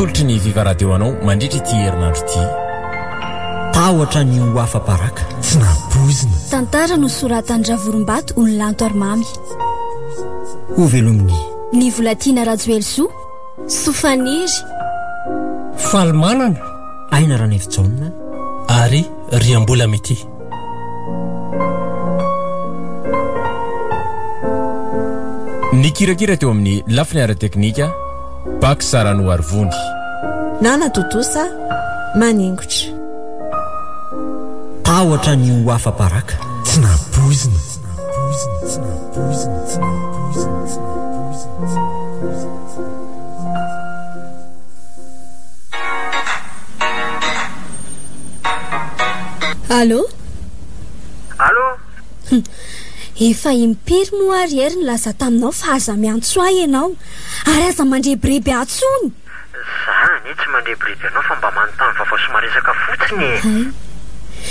tolotry ny Viva radio anao mandritra ity herinandro ity. Tahotra ny afa-baraka tsy nabozina. Tantara no soratan'Ravorombato Ololanto Armamy. Ho velominy Ny Volatiana Rajoelso Sofaniry Falmanana Aina Ranefijona ary Riambola Mety. Ny kirakira teo amin'ny lafiny ara-teknika Bak Sarano Arvony Nana Totosa Maningotra. Tahotra ny afa-baraka tsy nabozina. Allô? Allô? Efa impiry moa ary hery ny laza taminao fa aza miantso ahy ianao ary aza mandrebireby atsony. Zany tsy mandrebireby anao fa mba manontany vaovao sy maresaka fotsiny.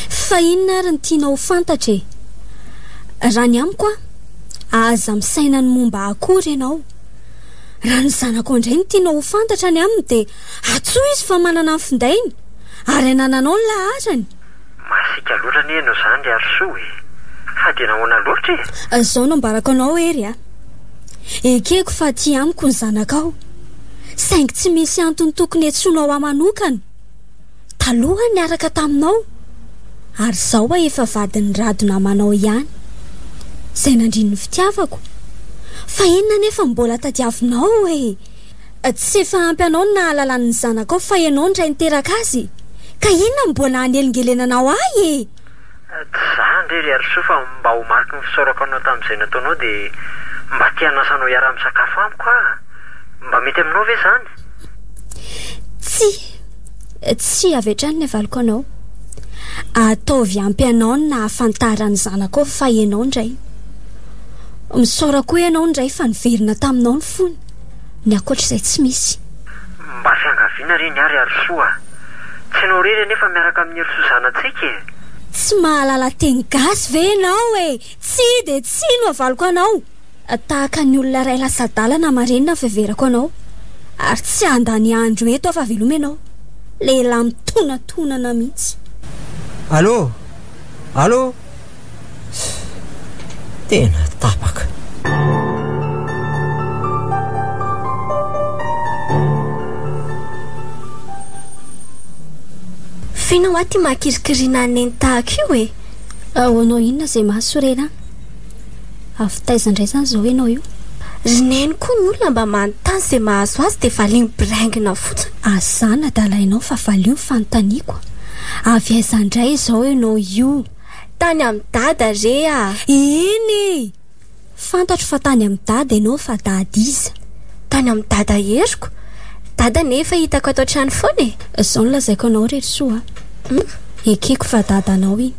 Fa inona ary ny tianao fantatra e? Raha ny amiko aza misaina ny momba akory ianao. Raha ny zanako indray ny tianao fantatra ny aminy dia atsoa izy fa manana ny findainy ary anananao ny laharany. Masika loatra ny enao zany ry Arsoa e. Fa dia nahoana loatra e? Zao no mbarako anao ery a. Ekeko fa ty amiko ny zanakao. Saingy tsy misy antony tokony etsoinao amanokana. Taloha niaraka taminao. Ary zao efa vadiny radona manao ihany. Zay nandriny ny fitiavako. Fa inona nefa mbola tadiavinao e? Tsy efa ampy anao ny nahalalan'ny zanakao fa ianao ndray niteraka azy. Ka inona mbola anelingelenanao ahy e? Zany ry Arsoa fa mba ho mariky ny fisaorako anao tamin'izay nataonao dia mba tia nasanao iara-misakafo amiko mba mety aminao ve zany? Tsy avy hatrany ny avaliko anao. Ataovy ampy anao ny nahafantarany zanakao fa ianao ndray. Misaora koa ianao ndray fa niverina taminao ny fony. Ny akoatr'izay tsy misy. Mba fiangaviana ry ny ary Arsoa. Tsy anao rery nefa miaraka amin'ny hery Sozanantsika e. Tsy mahalala teny gasy ve ianao e? Tsy de tsy no avaliko anao. Tahaka ny olona ray lasa-dalana marenina feverako anao. Ary tsy andany andro eto afa veloma ianao. Lehilahy mitonantonana mihitsy. Allô? Allô? Tena tapaka. Finao aty makirikirina neny tahaka io e? Anao inona zay mahasorena? Afitaizandray zany zao ianao io. Rineny koa ny olona mba manontany zay mahazo azy dia valiny braingina fotsiny. Azana dalainao fa valio fanontaniako. Avy aizandray zao ianao io. Tany amin'ny dada re a. Iny fantatro fa tany amin'ny dada ianao fa dada iza. Tany amin'ny dada heriko. Dada nefa hitako ato an-trano foana e. Zao no lazaiko anao rery soa. Ekeko fa dadanao iny.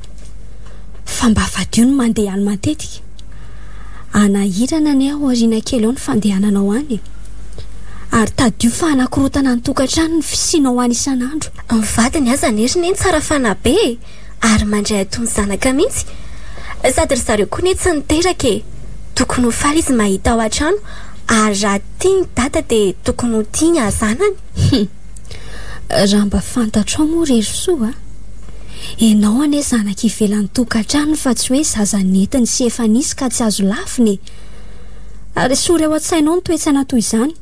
Fa mba vadio ny mandehany matetika. Anahirana ny aho ariana kely ao ny fandehananao any. Ary tadio fa anakorotana ny tokantrano ny fisianao any isan'andro. Ny vadiny aza nery neny tsara fanabe ary mandray atony zanaka mihitsy. Sady ry zareo koa ne tsy niteraka e. Tokony ho faly izy mahita ao an-trano. Ary raha tiany dada dia tokony ho tiany azanany. Raha mba fantatro moa rery soa. Ianao ane zanaka ivelan'ny tokantrano fa tsy hoe zaza netiny sy efa nisy ka tsy azo lafiny. Ary sory ao an-tsainao ny toetsana toy izany.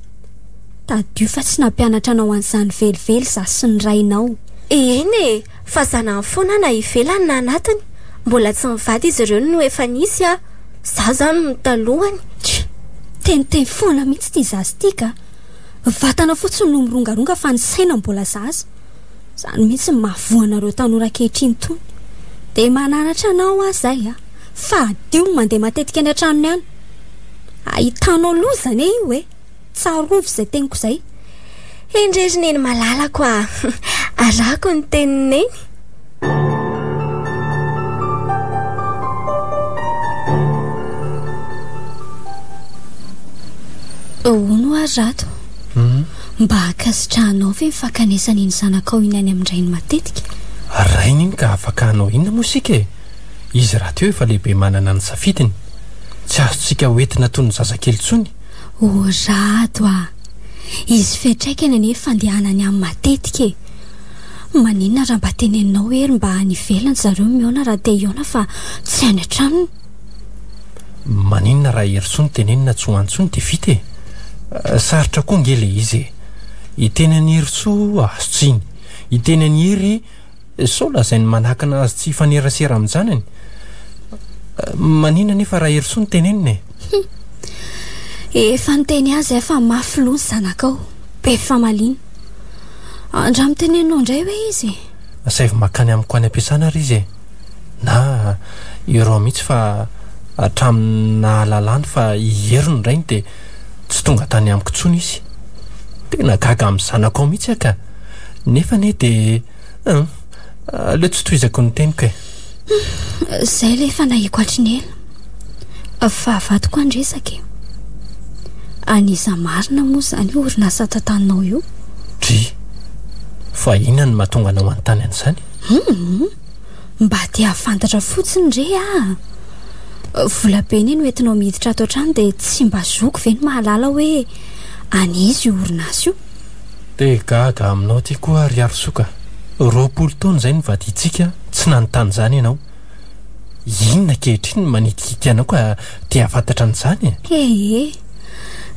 Tadio fa tsy nampianatra anao an'izany velively za sy ny rainao. Eny e, fa zanany foana na ivelany na anatiny. Mbola tsy mivady izy ireo no efa nisy a. Za zany no talohany. Teniteny foana mihitsy ty zazy tika. Vatana fotsiny no mirongaronga fa ny saina mbola zaza. Zany mihitsy mahavoanareo tanora kehitriny tony. Dia mananatra anao azay a. Fa adio mandeha matetika any an-tranony any. Ahitanao lozany e io e. Tsarovy izay teniko izay. Endrerineny malalako a. Arako ny tenineny. Ono arato. Mba akasitrahanao ve mifakanesana iny zanakao inany amin'irayny matetika? Rainy iny ka afaka anao inona mosika e? Izy raha teo efa lehibe manana ny safidiny. Tsy azontsika hoentina toy ny zazakely tsony. O rato a. izy fetraikana nefa fandehanany amin'ny matetika e. Maninona raha mba teneninao hery mba hanivelany zareo miona raha te iona fa tsy any an-tranony. Maninona raha herisony tenenina tsy ho antsony dia vita e. Sarotra koa nge le izy e. Itenany heriso azo tsiny, itenany hery sao lazainy manakana azy tsy fanerasera amin'ny zanany. Maninona nefa raha herisony tenenina e. Efa niteny azy efa mafy loha ny zanakao, be famaliana. Andra miteneninao indray hoe izy Saivy makany amiko any am-piasana ary izy e. Na ireo mihitsy fa hatramina lalany fa iheriny rainy dia tsy tonga tany amiko tsony izy. Tena gaga amin'ny zanako ao mihitsy aka. Nefa ne dia le tsy tohizako ny teniko e. Zay le efa nahiko atriny ela fa vadiko andresaka e. Aniza marina moa zany orinasa tantaninao io. Dry fa inona ny mahatonga anao anontany an'izany? Mba te hafantatra fotsiny re vola be ny entinao miditra ato an-trano dia tsy mba zoko ve ny mahalala hoe anizy io orinasa io. Dia gaga aminao ty koa ary arosoka. 20 taona izay nivadintsika tsy nanontany izany ianao. Inona kehitriny manitikity anao ka te hafantatra an'izany e.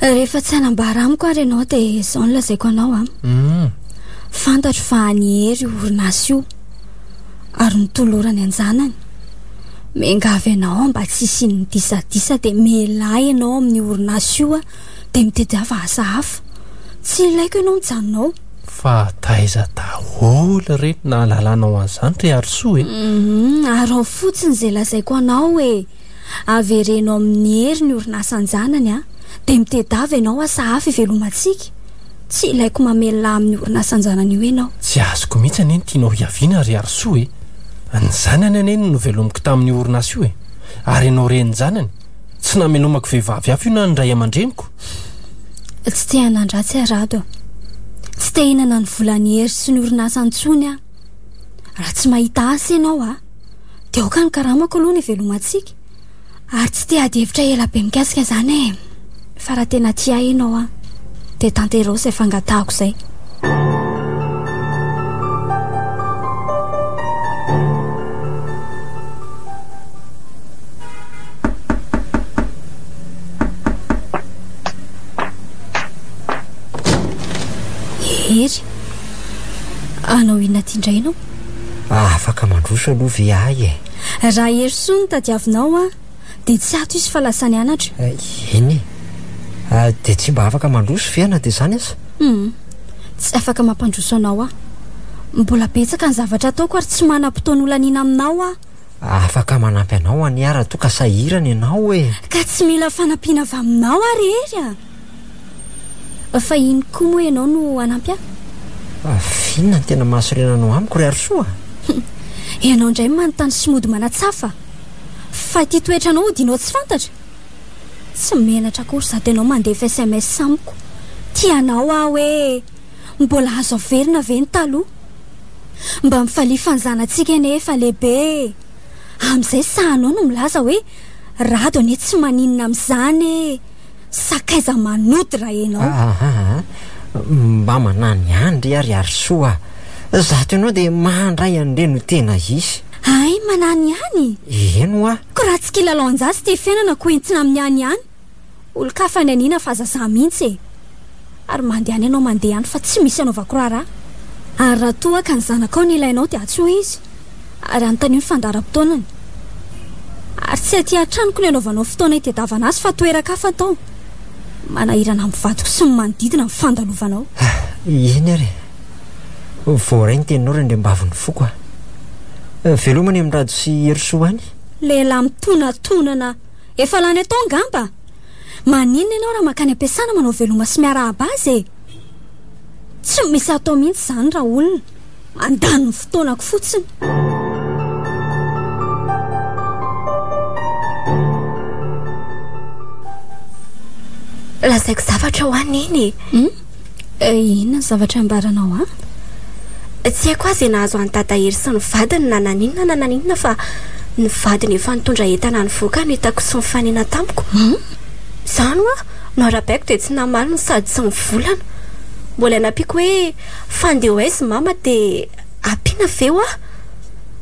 Rehefa tsy hanambara amiko ary ianao dia izao no lazaiko anao fantatro fa anihery orinasa io ary nitolorany anjanany. Mengavy ianao mba tsy isiany disadisa dia melay ianao amin'ny orinasa io dia mitediava asa hafa. Tsy ilaiko ianao mijanonao. Fa taiza daholo re nahalalanao an'izany ry arosoa e. Ary ao fotsiny izay lazaiko anao hoe averenao amin'ny hery ny orinasa anjanany dia mitedava ianao asa hafa ivelomantsika. Tsy ilaiko mamela amin'ny orinasa anjanany io ianao. Tsy azoko mihitsy aneny tianao hiaviana ry arosoa e. Ny zanany aneny no velomiko tamin'ny orinasa io e. Ary ianao reny zanany tsy namelomako vehivavy hafa io na ndray aman-dreniko. Tsy te hanandratsy arado tsy te hinana ny volany hery sy ny orinasa antsony raha tsy mahita asa ianao dia aoka ny karamako aloha ny velomantsika. Ary tsy te hady hevitra ela be mikasika zany fa raha tena tia ianao dia tanterao izay fangatahako izay. Hery anao inona ty indray ianao? Afaka mandroso aloha ve ahy e. Raha hery soa ny tadiavinao dia tsy ato izy fa lasa nianatra. Eny dia tsy mba afaka mandroso ve ana dia izany aza? Tsy afaka mampandroso anao mbola betsaka ny zavatra ataoko ary tsy manam-potoana olaniana aminao Afaka manampy anao any ara toa ka sahirana ianao e. Ka tsy mila fanampiana avy aminao ary hery fa iny koa moa ianao no anampy Finona ny tena mahasorena anao amiko ry arosoa. Ianao indray manontany sy mody manatsafa fa ity toetra anao dinao tsy fantatra. Tsy menatra akory sady ianao mandefa SMS amiko. Tianao hoe mbola azo averina ve ny taloha mba mifalifa ny zanantsika nefa lehibe. Amin'izay sahanao no milaza hoe rado anie tsy maninona amin'izany sakaiza manody raha ianao. Mba manany ihany ry ary arosoa. Zato ianao dia mandray an'ireny no tena izy. Ay manany ihany. Eno ko raha tsy kilalao anjasy dia fiainana koentina amin'ny any ihany. Olo-kafa ny aniana fa zazà mihitsy ary mandeha any ianao mandeha any fa tsy misy anaovako raharaha. Ary raha toa ka ny zanakao ny ilainao dia atsoa izy ary anontany ny fandaram-potoanany. Ary tsy aty an-tranoko ny anaovanao fotoana hitedavana azy fa toeraka hafa tao manahirana amin'ny vadiko sy ny manodidina amin'ny fandalovanao. Eny ary voaray ny teninao reny mbaviny foko velomany amin'ny rado sy herosoa any. Lehilahy mitonantonana efa lany atao ngamba. Maninona ianao raha makany am-piasana manao veloma sy miarahaba azy tsy misy atao mihitsy izany raha olona mandany ny fotoanako fotsiny. Lazaiko zavatra ho any iny. Inona ny zavatra ambaranao Tsy haiko azy nahazo any dadahery sy ny vadiny na naninona fa ny vadiny efa nitondra entana ny voaka no hitako sy ny fanena tamiko. Izany no arabaiko dia tsy namalina sady sy ny volana Mbola napiako hoe fandehoaizy mama dia ampiana veo ah.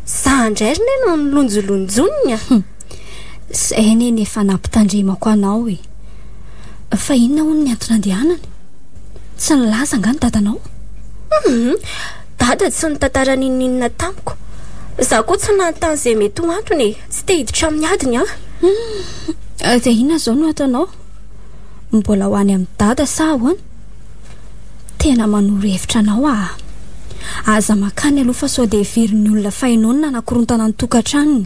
Zandray no nilonjolonjonina. Zay neny efa nampitandremako anao e. Fa inona hono ny anton'andehanany? Tsy nilaza nga ny dadanao? Dada tsy nitantara ninina tamiko. Za koa tsy nanontany izay mety ho antony, tsy te hiditra amin'ny adiny ah. Dia inona zao no ataonao? Mbola ho any amin'ny dada sa ahoana? Tena manoro-hevitra anao ah. Aza makany aloha fa sao dia heverin'ny olona fahinonana nakorontana ny tokantranony.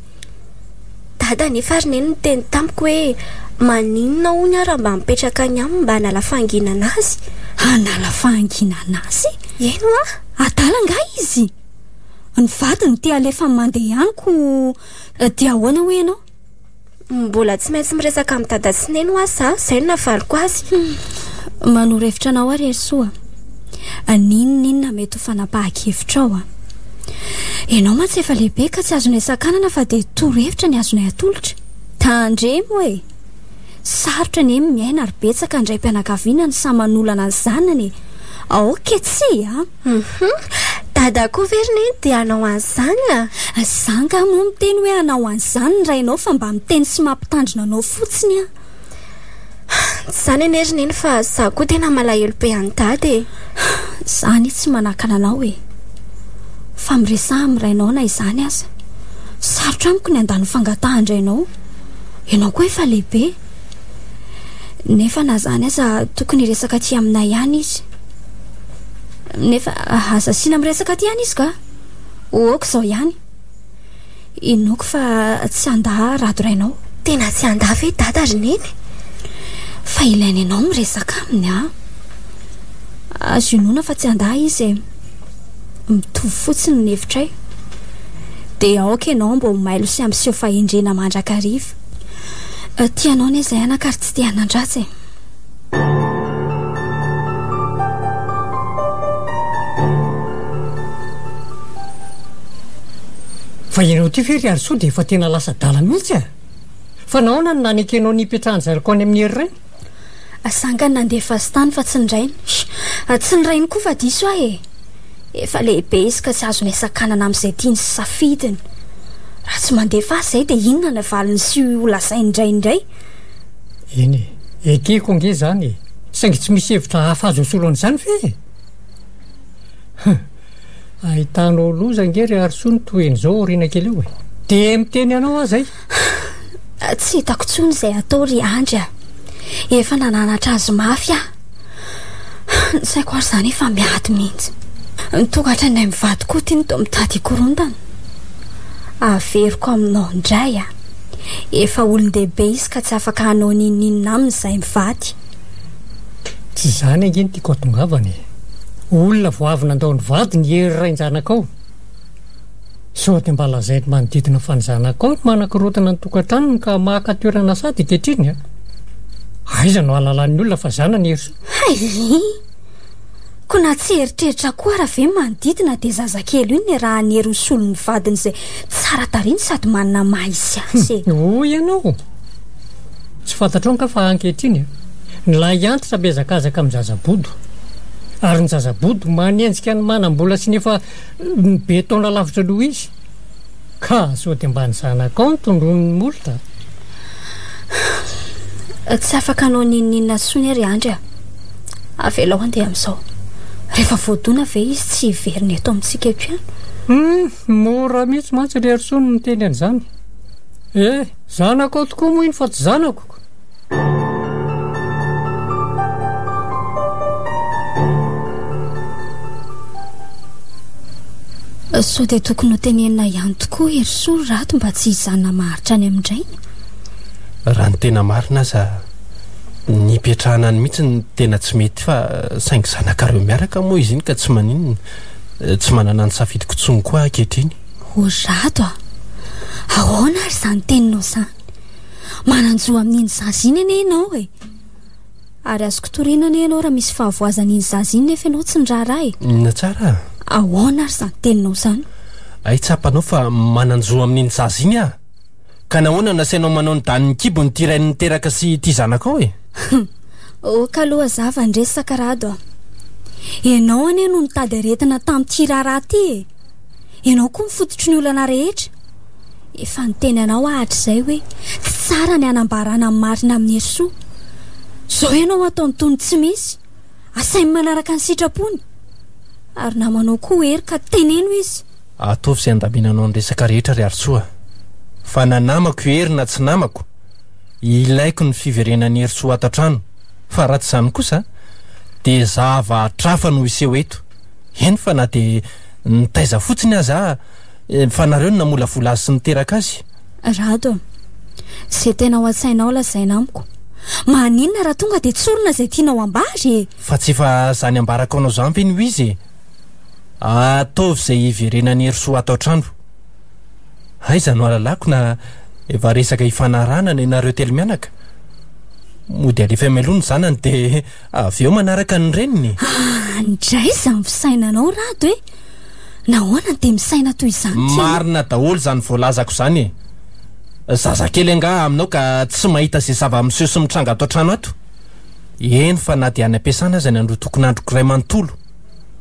Dada nefa ary neny niteny tamiko hoe maninona hony raha mba mipetraka any aminy mba hanala fahanginana azy. Hanala fahanginana azy? Eno ah. Adala nga izy? Ny vadiny te alefa mandeha ihanyko dia ahoana hoe ianao? Mbola tsy maintsy miresaka amin'ny dada sy neny ho azy zay no nafaliko azy. Manoro-hevitra anao ary ery soa. Ninona mety ho fanapahan-kevitra ao ah. Ianao mantsy efa lehibe ka tsy azonay sakanana fa dia toro-hevitra ny azonay atolotra. Tandremo e. Sarotra ny miaina ary betsaka indray mpianakaviana ny samanolana ny zanany. Aoketsy ah. Dada koa veriny dia anao an'izany ah. Zanga moa miteny hoe anao an'izany ny rainao fa mba miteny sy mampitandrina anao fotsiny ah. Zany enery neny fa za koa tena malahelo be any dady. Zany tsy manakana anao e. Fa miresaha amin'ny rainao na izany aza. Sarotra amiko ny andany fangatahan-drainao. Ianao koa efa lehibe. Nefa na zany aza tokony resaka aty aminay ihany izy. Nefa aza sina miresaka aty ihany izy ka? Ooko zao ihany. Inoko fa tsy andaha radorainao. Tena tsy andaha ve dada ary neny? Fa ilainy ianao miresaka aminy ah. Azo inona fa tsy andaha izy mitovy fotsiny ny hevitray. Dia aoka ianao mba ho mailo sy ampiseho fahendrena mandrakariva. Tianao ny izay anakary tsy te hanandratsy e. Fa ianao ty fery ary soa dia efa tena lasa dala mihitsy ah. Fa nahoana ny nanekenao ny ipetrahany zariko any amin'ny hery ray? Asangany nandefa sy tany fa tsy nirainy. Tsy nirainy koa fa diso ah e. Efa lehibe izy ka tsy azonay sakanana amin'izay tiany sy safidiny. Raha tsy mandefa azy izay dia inona ny valiny sy ho lazainy indraindray? Eny e, ekeko nge zany e. Saingy tsy misy hevitra hafa azo solo an'izany fe. Ahitanao loza ngery ary soa ny toeny zao oriana kely eo e. Dia miteny anao aho zay? Tsy hitako tsony izay atao ry andry ah. Efa nananatra azy mafy ah. Ny saiko ary zany efa miady mihitsy. Ny tokatra nay mivady koa tiany to mitady ikorontana. Averiko aminao indray ah. Efa olon-dehibe izy ka tsy afaka hanao ninina aminy izay mivady. Tsy zany angeny tiako atongavany. Olona vao avy nandao ny vady ny hery rain-janakao. Sao dia mba lazainy manodidina fa ny zanakao manakorontana ny tokantranony ka maka toerana sady kehitriny ah. Aiza no alalan'ny olona fa zanany hery. Hay! Ko na tsy eritreritra koa raha ve manodidina dia zazakely io ny raha ny hery ny solo ny vadiny izay tsara tariny sady manana mahisy azy. Hoy ianao. Tsy fantatrao ka fa ankehitriny ny lahy antitra bezakazaka amin'ny zazabodo. Ary ny zazabodo manenjika ny manam-bola sy nefa be taona lavitra loha izy. Ka sao dia mba ny zanakao ny tondron'ny molitra. Tsy afaka anao ninina sony ary andry ah. Avela ho andeha amin'izao. Rehefa voadona ve izy tsy hiveriny eto amintsika eto ihany? Mora mihitsy mantsy ry ary soa no miteny an'izany. Zanako tokoa moa iny fa tsy zanako. Sao dia tokony ho tenenina ihany tokoa ery soa rato mba tsy hizanona maharitra any amin'indrainy. Raha ny tena marina aza ny petrahana ny mihitsy ny tena tsy mety fa saingy zanakareo miaraka moa izy iny ka tsy maninona tsy manana ny safidiko tsony koa ankehitriny. Ho rato ah. Ahoana ary izany teninao izany? Mananjoa amin'iny zaza iny anie ianao e. Ary azoko torinana ianao raha misy fahavoazan'iny zaza iny nefa ianao tsy niraharaha e. Na tsara. Ahoana ary izany teninao izany? Ay tsapanao fa mananjoa amin'iny zaza iny ah. Ka nahoana nasainao manao ny daniny kibo ny tirainy niteraka sy ty zanakao e? Ka aloha zava ndresaka rado ah. ianao anie no nitady aretina tamin'ity raharaha ty ianao koa mifototry ny olana rehetra efa niteny anao ahatra izay hoe tsy tsara ny anambarana amin'ny marina amin'ny hery-soa zao ianao ataony tony tsy misy asainy manaraka ny sitrapony ary namanao koa hery ka teneno izy ataovy izay andaminanao ny resaka rehetra ry Arisoa fa nanamako hery na tsy namako ilaiko ny fiverenany hery-soa ato an-trano fa raha tsy izany kosa dia zava-trafa no iseho eto eny fa na dia nitaiza fotsiny aza fa nareo no namolavola azy sy niteraka azy rato izay tena ho an-tsainao lazaina amiko maninona raha tonga dia tsorona izay tianao ambary fa tsy efa zany ambaraka anao izany ve no izy ataovy izay iverenany hery-soa ato an-trano aiza no alalako na efa resaka hifanarana ny nareo telo mianaka mody alefa melony zanany dia avy eo manaraka ny reniny ndray izany fisainanao rato hoe nahoana dia misaina toy izany marina daholo izany voalazako izany zazakely anga aminao ka tsy mahita izay zava-miseho sy mitranga ato an-trano ato eny fa na dia any am-piasana azy ny andro tokony androko iray manontolo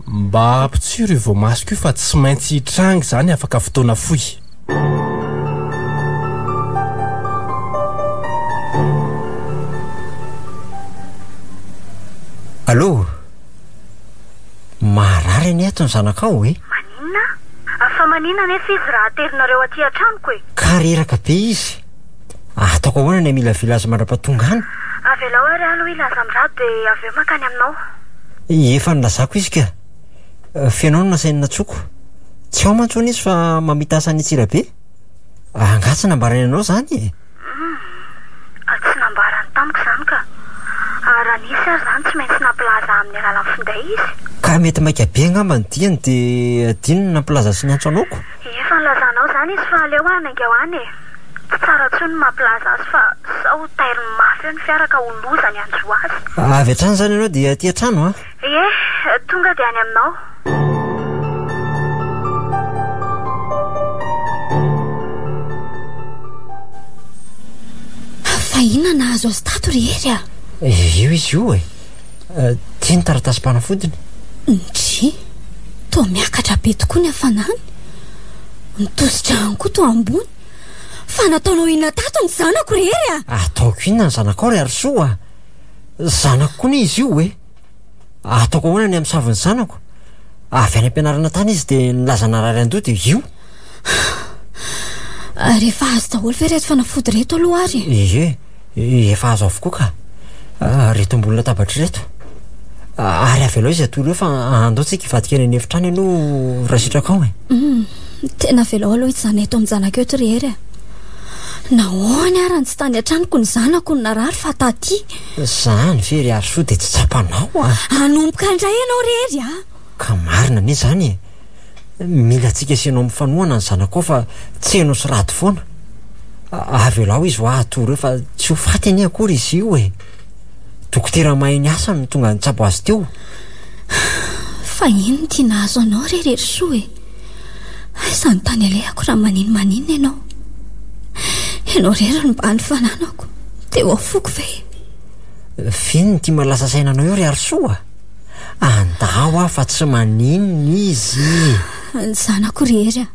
mba ampitsiry io vao masoko io fa tsy maintsy hitranga izany afaka fotoana foy Allô marary any ato ny zanakao hoe maninona fa maninona nefa izy raha aterinareo aty an-tranoko e ka reraka be izy ataoko ahoana ny mila vilazy mandra-patongana avy alao ary aloha ilaza amin'irado dia avy eo makany aminao efa nilazako izy ka fianao no nasainy natsoko tsy ao mantsony izy fa mamita asany itsirabe angatsy nambarany anao zany tsy nambarany tamiko izany ka raha nisy ary izany tsy maintsy nampilaza amin'ny alalan'ny finday izy ka mety maika be angamba ny diany dia adino no nampilaza sy ny antso anaoko efa nilazanao izany izy fa aleo any angao any e tsy tsara tsony mampilaza azy fa sao tairiny mafy eo ny fiaraka oloza ny anjo azy avy hatrany izany ianao dia aty an-trano tonga dia any aminao fa inona nahazo azy tato rehery io izy io tia ny taratasy-panafodiny ndry toa miakatra be tokoa ny hafanany mitositra any koa to ambony fa nataonao inona tato ny zanako rehery ataoko inona ny zanakao ry Arisoa zanako koa ny izy io ataoko ahoana ny am'savony zanako avy any am-pianarana tany izy dia nilazana rary an-doha dia io rehefa azo daholo ve reto fanafody reto aloha ary efa azo avokoa ka reto ambony latabatra reto ary avy aloha izy atory eo fa andaotsika hivadika eny efitrany aloha raha sitraka ao tena velao aloha izy zany eto amin'ny zanako eto rehery nahoany arany tsy tany an-tranoko ny zanako ny narary fa taty zany very Arisoa dia tsy tsapanao anomboka indray ianao rehery ka marina anie zany mila tsika sianao mifanoana ny zanako fa tsy hainao sy raty foana avy eo lao izy ho atory eo fa tsy ho faty anie akory izy io dokotera mahay ny asa no tonga nitsabo azy teo fa ino tia nahazo anao rehery soa izany tany alehako raha maninona ianao rehery mba ny fananako dia ho afoko ve fino ny tia malasa sainanao eo ry Arisoa andao fa tsy maninona izy ny zanako rehery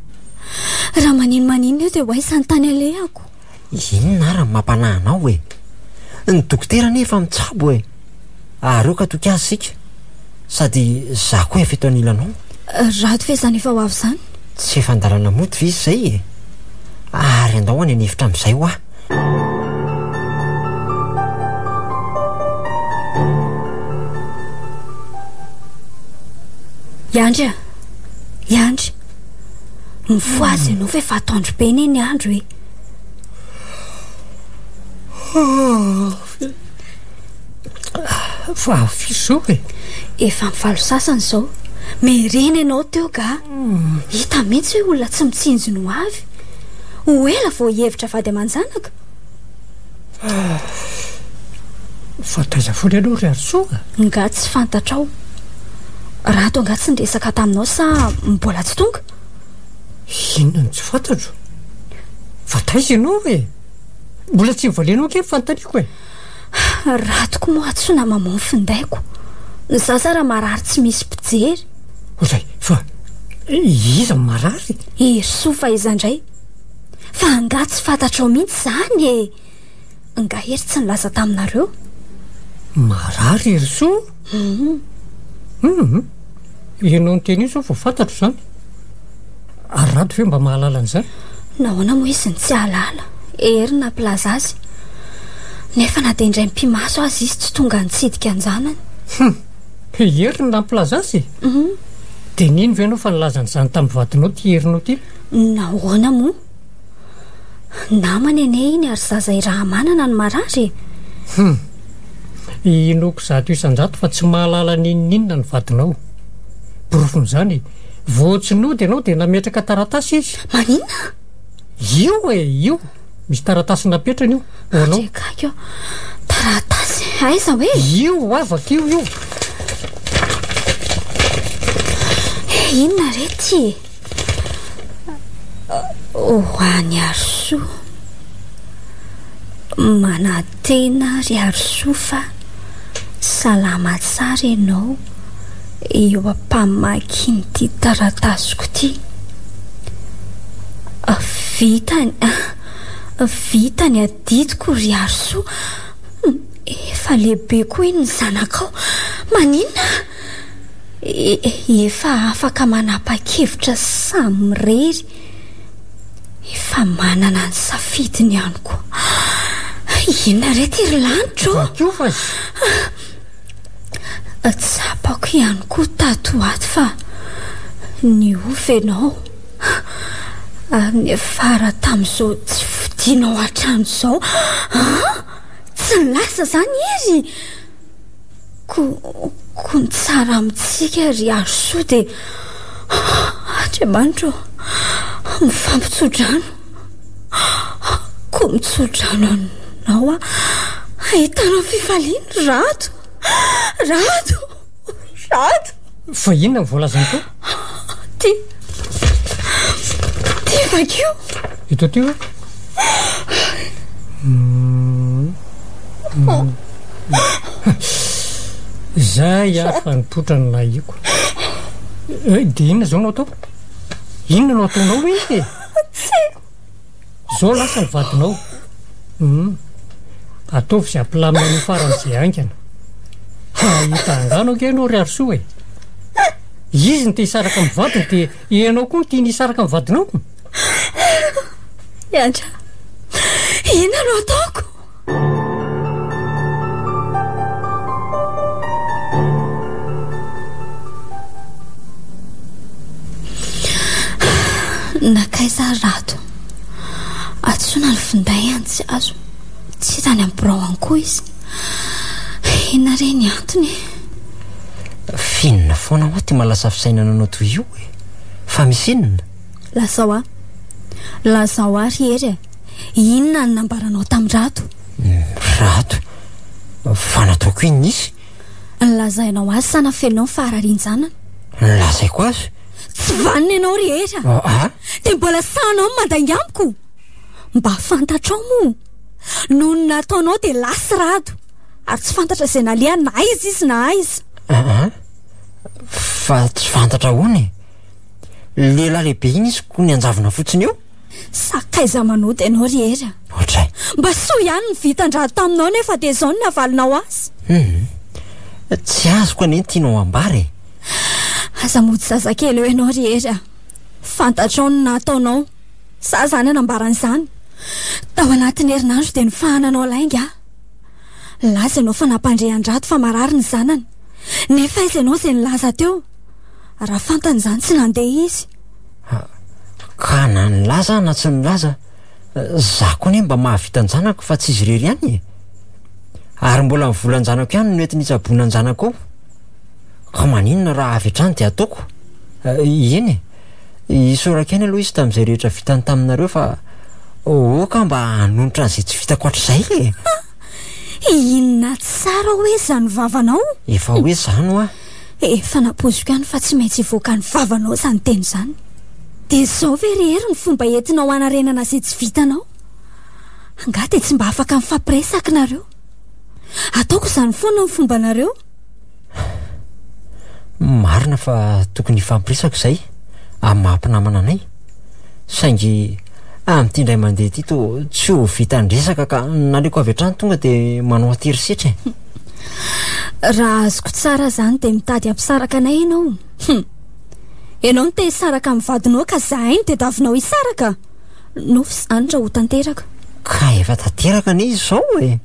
raha maninona eo dia ho izany tany alehako inona raha mampanahinao ny dokotera nefa mitsabo ary eo ka toky azy sika sady za koa efa eto anilanao rato ve zany efa ho avy zany tsy efa andalana moty ve izy izay ary andao any anefitra amin'izay ho Yandry mifo azy ianao fa efa atandro be ny andro fa fiso efa mivalo sasany izao mereny ianao teo ka hita mihitsy hoe olona tsy mitsinjo no avy ho ela vao hevitra vady aman-janaka fa taiza fony ianao ry Arisoa nga tsy fantatrao raha to nga tsy nresaka taminao sa mbola tsy tonga inona ny tsy fantatro fa taiza ianao mbola tsy mivalenao ke fantaniako raha toko moa atsona mamoa ny findaiko Za raha marary tsy misy mpijery. Ozay fa iza marary? Soa fa izandray fa anga tsy fantatrao mihitsy zany e. Nga hery tsy nilaza taminareo. Marary ery soa? Ianao ny teny io sao vao fantatro zany. Ary rato ve mba mahalala an'izany? Nahoana moa izy ny tsy ahalala? Ery nampilaza azy. Nefa na dia indray mpimaso azy izy tsy tonga nitsidika anjanany. Ery ny nampilaza azy? Dia nino ve ianao fa nilazan'izany tamin'ny vadinao ty herinao ty? Nahoana moa? Namana ene iny ary zaza iraha manana ny marary. Inoko zato isan-jato fa tsy mahalala ninonina ny vadinao. Porofon'izany voatsinody ianao dia nametraka taratasy izy. Maninona? Io io misy taratasy napetrany io. Hoanao? Ekakio taratasy aiza hoe? Io avaka io. Inona rety? Hoany Arsoa. Manantena ry Arsoa fa salama tsara ianao eo ampamaky ty taratasiko ty. Vitany adidiko ry Arsoa. Efa lehibe koa iny ny zanakao. Maninona? Efa afaka manapa-kevitra samy rery. Efa manana ny safidiny ihany koa. Inona rety ry lanitro? Vakio fa tsapako ihany koa tato ato fa niova ianao. Nefara tamin'izao tsy fodianao hatrano izao. Tsy nilasa zany izy. Ko ny tsara amintsika ry Arsoa dia Andriamanitro mifampitsodrano. Ko mitsodrano anao ahitanao fifaliana. Rato. fa inona ny voalazany tao? Ty vakio. Ito ty hoe zay afa nipotra ny nahiko. Dia inona zao nao tao? Inona no ataonao hoe? Zao lasa ny vadinao. Ataovy izay ampilamina ny faran'izay angana. Hahita angano ke ianao ry Arsoa e. Izy ny te hisaraka amin'ny vadiny dia ianao koa ny tiany hisaraka amin'ny vadinao. Andra, inona no ataoko? Nakaiza rato atsona ny finday antsy azo tsy tany amin'ny braoany koa izy. Inona re ny antony? Finina foana hoa ty malasa fisainana anao toy io e. Fa misy inona? Lazao ary ery. Inona ny nambaranao tamin'ny rato? Rato? Fa nataoko inona izy? Nilazainao azy sa nafelinao fahararian-janana? Nilazaiko azy? Tsy vanina ianao rehetra. Dia mbola sahanao mandangy amiko. Mba fantatrao moa noho ny nataonao dia lasy rato ary tsy fantatra izay nalia na izy na aiza. Fa tsy fantatra hoany. Lehilahy lehibe iny izy ko ny anjavona fotsiny eo. Sakaiza manody ianao rehetra. Ohatray. Mba soa ihany ny vitan-drato taminao nefa dia izao ny navalinao azy. Tsy azoko anie tianao ambary. Aza mody zazakely eo ianao rehetra. Fantatrao ny nataonao. Za zany anambaran'izany. Tao anatin'ny herinandro dia nifahananao lainga. Laza ianao fa nampandre-andrato fa marary ny zanany. Nefa izy ianao izay nilaza teo. Raha fantany izany tsy nandeha izy. Ka na nilaza na tsy nilaza, za koa anie mba mahavita ny zanako fa tsy izy irery ihany e. Ary mbola mivola ny zanako ihany no ety nitsaboana ny zanako ao. Ka maninona raha avy hatrany dia ataoko? Eny e, isoraka ainy aloha izy tamin'izay rehetra vitany taminareo fa oka mba hanonitra an'izay tsy vitako hatr'izay e. Inona tsara hoe izany vavanao? Efa hoe zany hoa. Efa napoziko ihany fa tsy maintsy hivoaka ny vavanao izany teny izany. Dia izao ve rehery ny fomba entinao hanarenana izay tsy vitanao? Angaha dia tsy mba afaka mifampiresaka nareo? Ataoko izany foana ny fomba nareo? marina fa tokony fampirisako izay amin'ny mahampinamana anay saingy amin'ity indray mandeha ty to tsy ho vita andresaka ka naleko avy hatrany tonga dia manao atery setra raha azoko tsara zany dia mitady ampisaraka anay ianao ianao no te hisaraka amin'ny vadinao ka zahay ny dia davinao hisaraka nofo zany raha ho tanteraka ka efa tanteraka ny izy izao e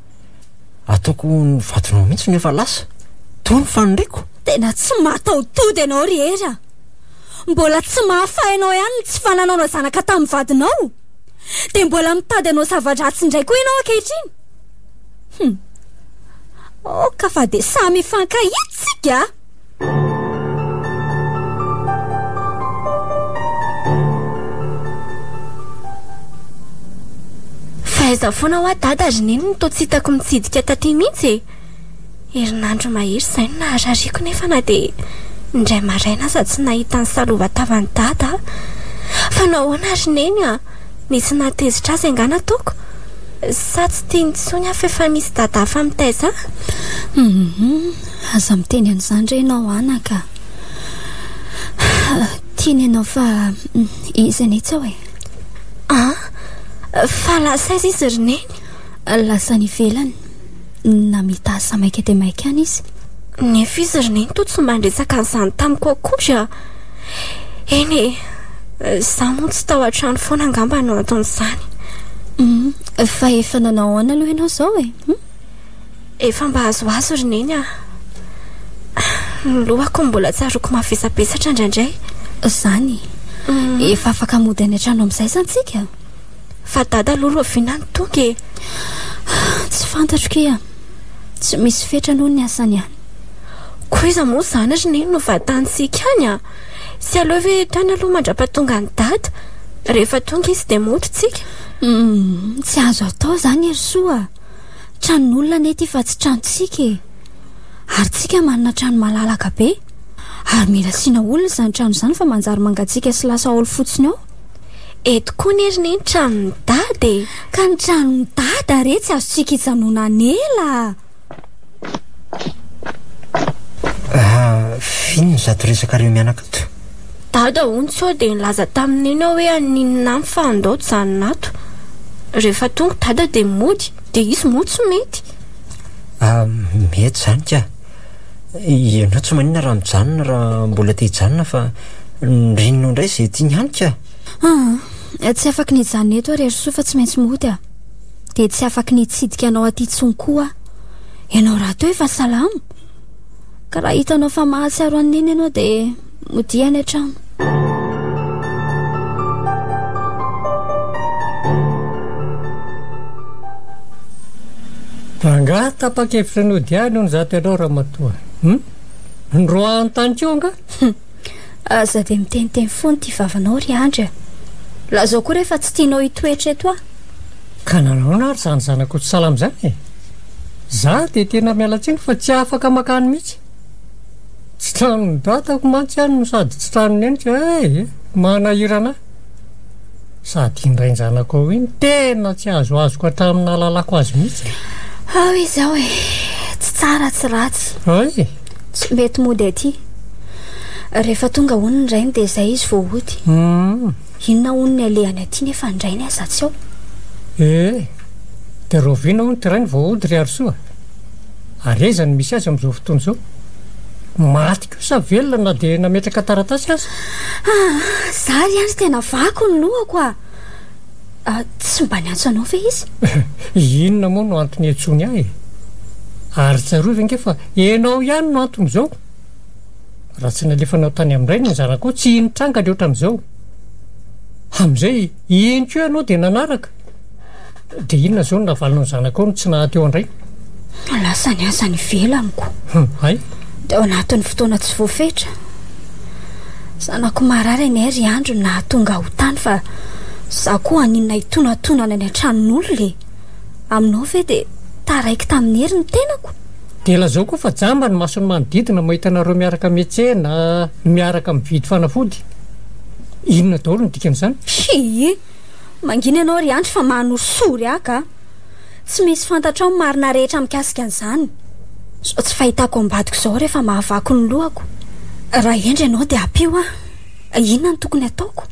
ataoko ny vadinao mihitsy no efa lasa toy ny fanondreko tena tsy mataotody ianao rehetra mbola tsy mahafahinao ihany ny tsy fananaonao zanaka tamin'ny vadinao dia mbola mitady anao zava-dratsy indray koa ianao ankehitriny ka fa dia samy ifankahitsika fahaiza foana ho adada ary neny no to tsy hitako mitsidika taty mihitsy herinandro mahery izay no naharariako nefa na dia indray maraina aza tsy nahita ny salova tavany dada fa nahoana ary neny nisy natezitra azy angana ataoko sa tsy tiany tsony afa efa misy dada hafa mitaiza aza miteny an'izany re ianao anaka tiany ianao fa izy anitsy ao fa lasa izy izy ry neny lasa ny velany namita asa maika dia maika any izy nefa izy ry neny to tsy mba ndresaka an'izany tamiko akory eny za moa tsy tao an-trano foana angamba no ataon'izany fa efa nanao ana aloha ianao izao efa mba azoazo ry neny ny lohako mbola tsaroko mavesapesatra indraindray zany efa afaka mody any an-trano amin'izay santsika fa dada aloha roviana ny tonga tsy fantatro kia tsy misy fetra noho ny asany any koa iza moa zany ry neny no vatantsika any sy aloha ve tany aloha mandra-patonga ny dada rehefa tonga izy dia mototsika tsy azo atao zany ery soa tranon'olona nety fa tsy tranontsika ary tsika manana trano malalaka be ary mila siana olona izany trano izany fa manjary mangatsika sy lasa olo fotsiny ao eto koa ny ery neny tranony dada ka ny tranony dada re tsy azotsika hijanona anela finony zato resaka reo mianaka to dada ontsy ao dia nilaza tamin'iny ao hoe aninona ny fa andaoto zany nato rehefa tonga dada dia mody dia izy moa tsy mety mety zany ka ianao tsy manina raha mijanona raha mbola te hijanona fa nrinonao indray izay tiany hany ka tsy afaka nijanona eto ary soa fa tsy maintsy mody dia tsy afaka nitsidika anao aty tsony koa ianao raha teo efa salamo ka raha hitanao fa mahatsiaro an'iny ianao dia mody any an-trano anga tapa-kevitra ny ody any no zato ianao raha matoa ny roa an-tany keo anga aza dia miteniteny foany ty vavanao ry andry lazao koa rehefa tsy tianao hitoetra eto ka nanao ary zany zanako tsy salama zany za dia tena mialatsiny fa tsy afaka makany mihitsy tsy tranony datako mantsy any no sady tsy tranony enitra manahirana sady indray zanako ao iny tena tsy azoazoko hatramina lalako azy mihitsy ao izy ao tsy tsara tsy ratsy tsy mety mody aty rehefa tonga oniny rainy dia izay izy vao ody inona oniny alehany aty nefa ndrainy azatsy ao dia roviana ony tirainy vao ody ry ary soa ary ezany misy azy amin'izao fotoana izao maty kosa velona na dia nametraka taratasy azy zary any tena vako ny lohako tsy mba ny antso anao ve izy inona moa no antony antsony ahy ary tsarovy ange fa enao ihany no antony izao raha tsy nalefanao tany amin'iray ny zanako tsy initranga leoatra amin'izao amin'izay inko ianao dia nanaraka dia inona izao no navalinao ny zanako no tsy nahateo andray lasa ny asa ny velaniko ay dia ao anatin'ny fotoana tsy voafetra zanako marary any ry andro nahatonga ho tany fa za koa aninona hitonatonana any an-tranon'olona aminao ve dia taraiky tamin'ny hery ny tenako dia lazao koa fa jamba ny masony manodidina mahitanareo miaraka metsena miaraka mividy fanafody inona daholo ny dikan'izany mangina ianao ry andro fa manosory aka tsy misy fantatra ao marina rehetra mikasika an'izany sao tsy fahitako ambadiko izao rehefa mahavako ny lohako raha endry ianao dia ampio inona no tokony ataoko?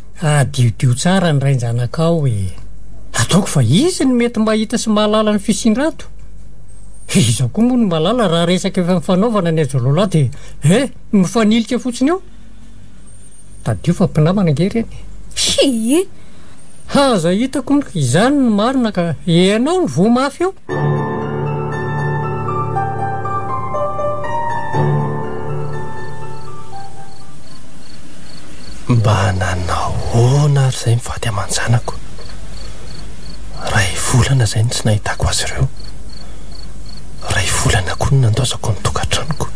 Diodio tsara ny rainjanakao ataoko fa izy ny mety mahita sy mahalala ny fisindrato. Izaho koa moa ny malala raha resaka efa mifanaovana ny ajolola dia mifanilika fotsiny eo. Tadio fa mpinamana angereny. Haza hitako izany ny marina ka ianao ny vo mafy eo. Mba nanahoana ary izay mivady aman-janako. Ray volana izay ny tsy nahitako azy ireo. Ray volana koa ny nandosako ny tokantranoko.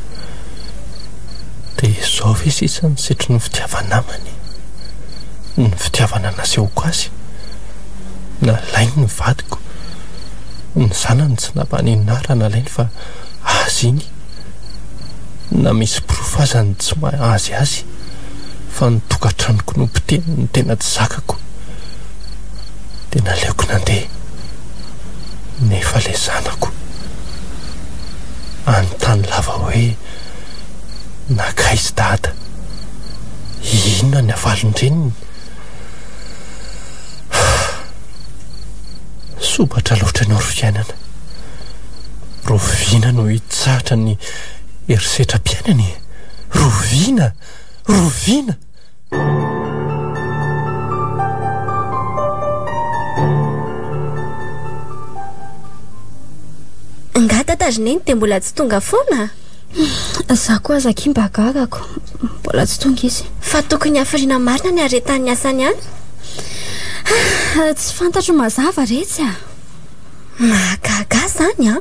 Dia izao ve sisa ny setry ny fitiavanamany, ny fitiavana nasehoko azy. Nalainy ny vadiko, ny zanany tsy nampaninina raha nalainy fa azy iny. Na misy porofo azany tsy mahazy azy fa ny tokantranoko no mpiteny ny tena tsy zakako. Dia naleoko nandeha nefa le zanako anontany lava hoe nakaizy dada, inona ny avalon-dreniny. Sobatra loatra ny orofiainana. Roviana no hitsahatra ny erisetra-piainany. Roviana nga tatazineny dia mbola tsy tonga foana. Za koa zakimba gagako mbola tsy tonga izy. Fa tokony hafiriana marina ny aretan'ny asany any. Tsy fantatro mazava retsy mahagaga zany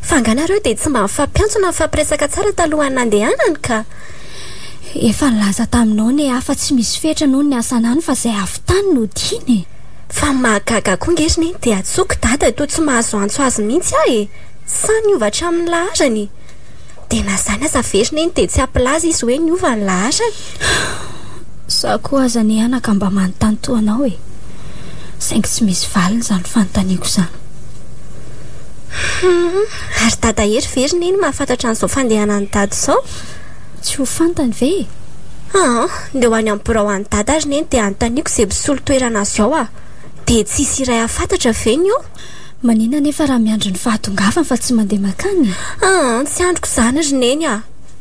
fa anganareo dia tsy mba mifampiantsona mifampiresaka tsara talohany nandehanany ka. Efa nilaza taminao ny hafa tsy misy fetra noho ny asana any fa izay avy-tany no tiany. Fa mahagaga koa ngeriny dia atsoko dada to tsy mahazo antso azy mihitsy sa niovatra amin'ny laharany. Dia na zany aza verina iny dia tsy ampilaza izy hoe niova ny laharany. Za koa aza ny anaka mba manontany toanao saingy tsy misy valiny izany fanontaniako izany. Ary dada hery verina iny mahafantatra an'izao fandehanany dada izao. Tsy ho fantany ve? Dia ho any amin'ny birao any dada ary neny dia anontaniako izay misolo toerana azy ao dia tsisy iray afantatra veny io. Manina nefa raha miandry ny fahatongavany fa tsy mandeha makany. Tsy androko izany ry neny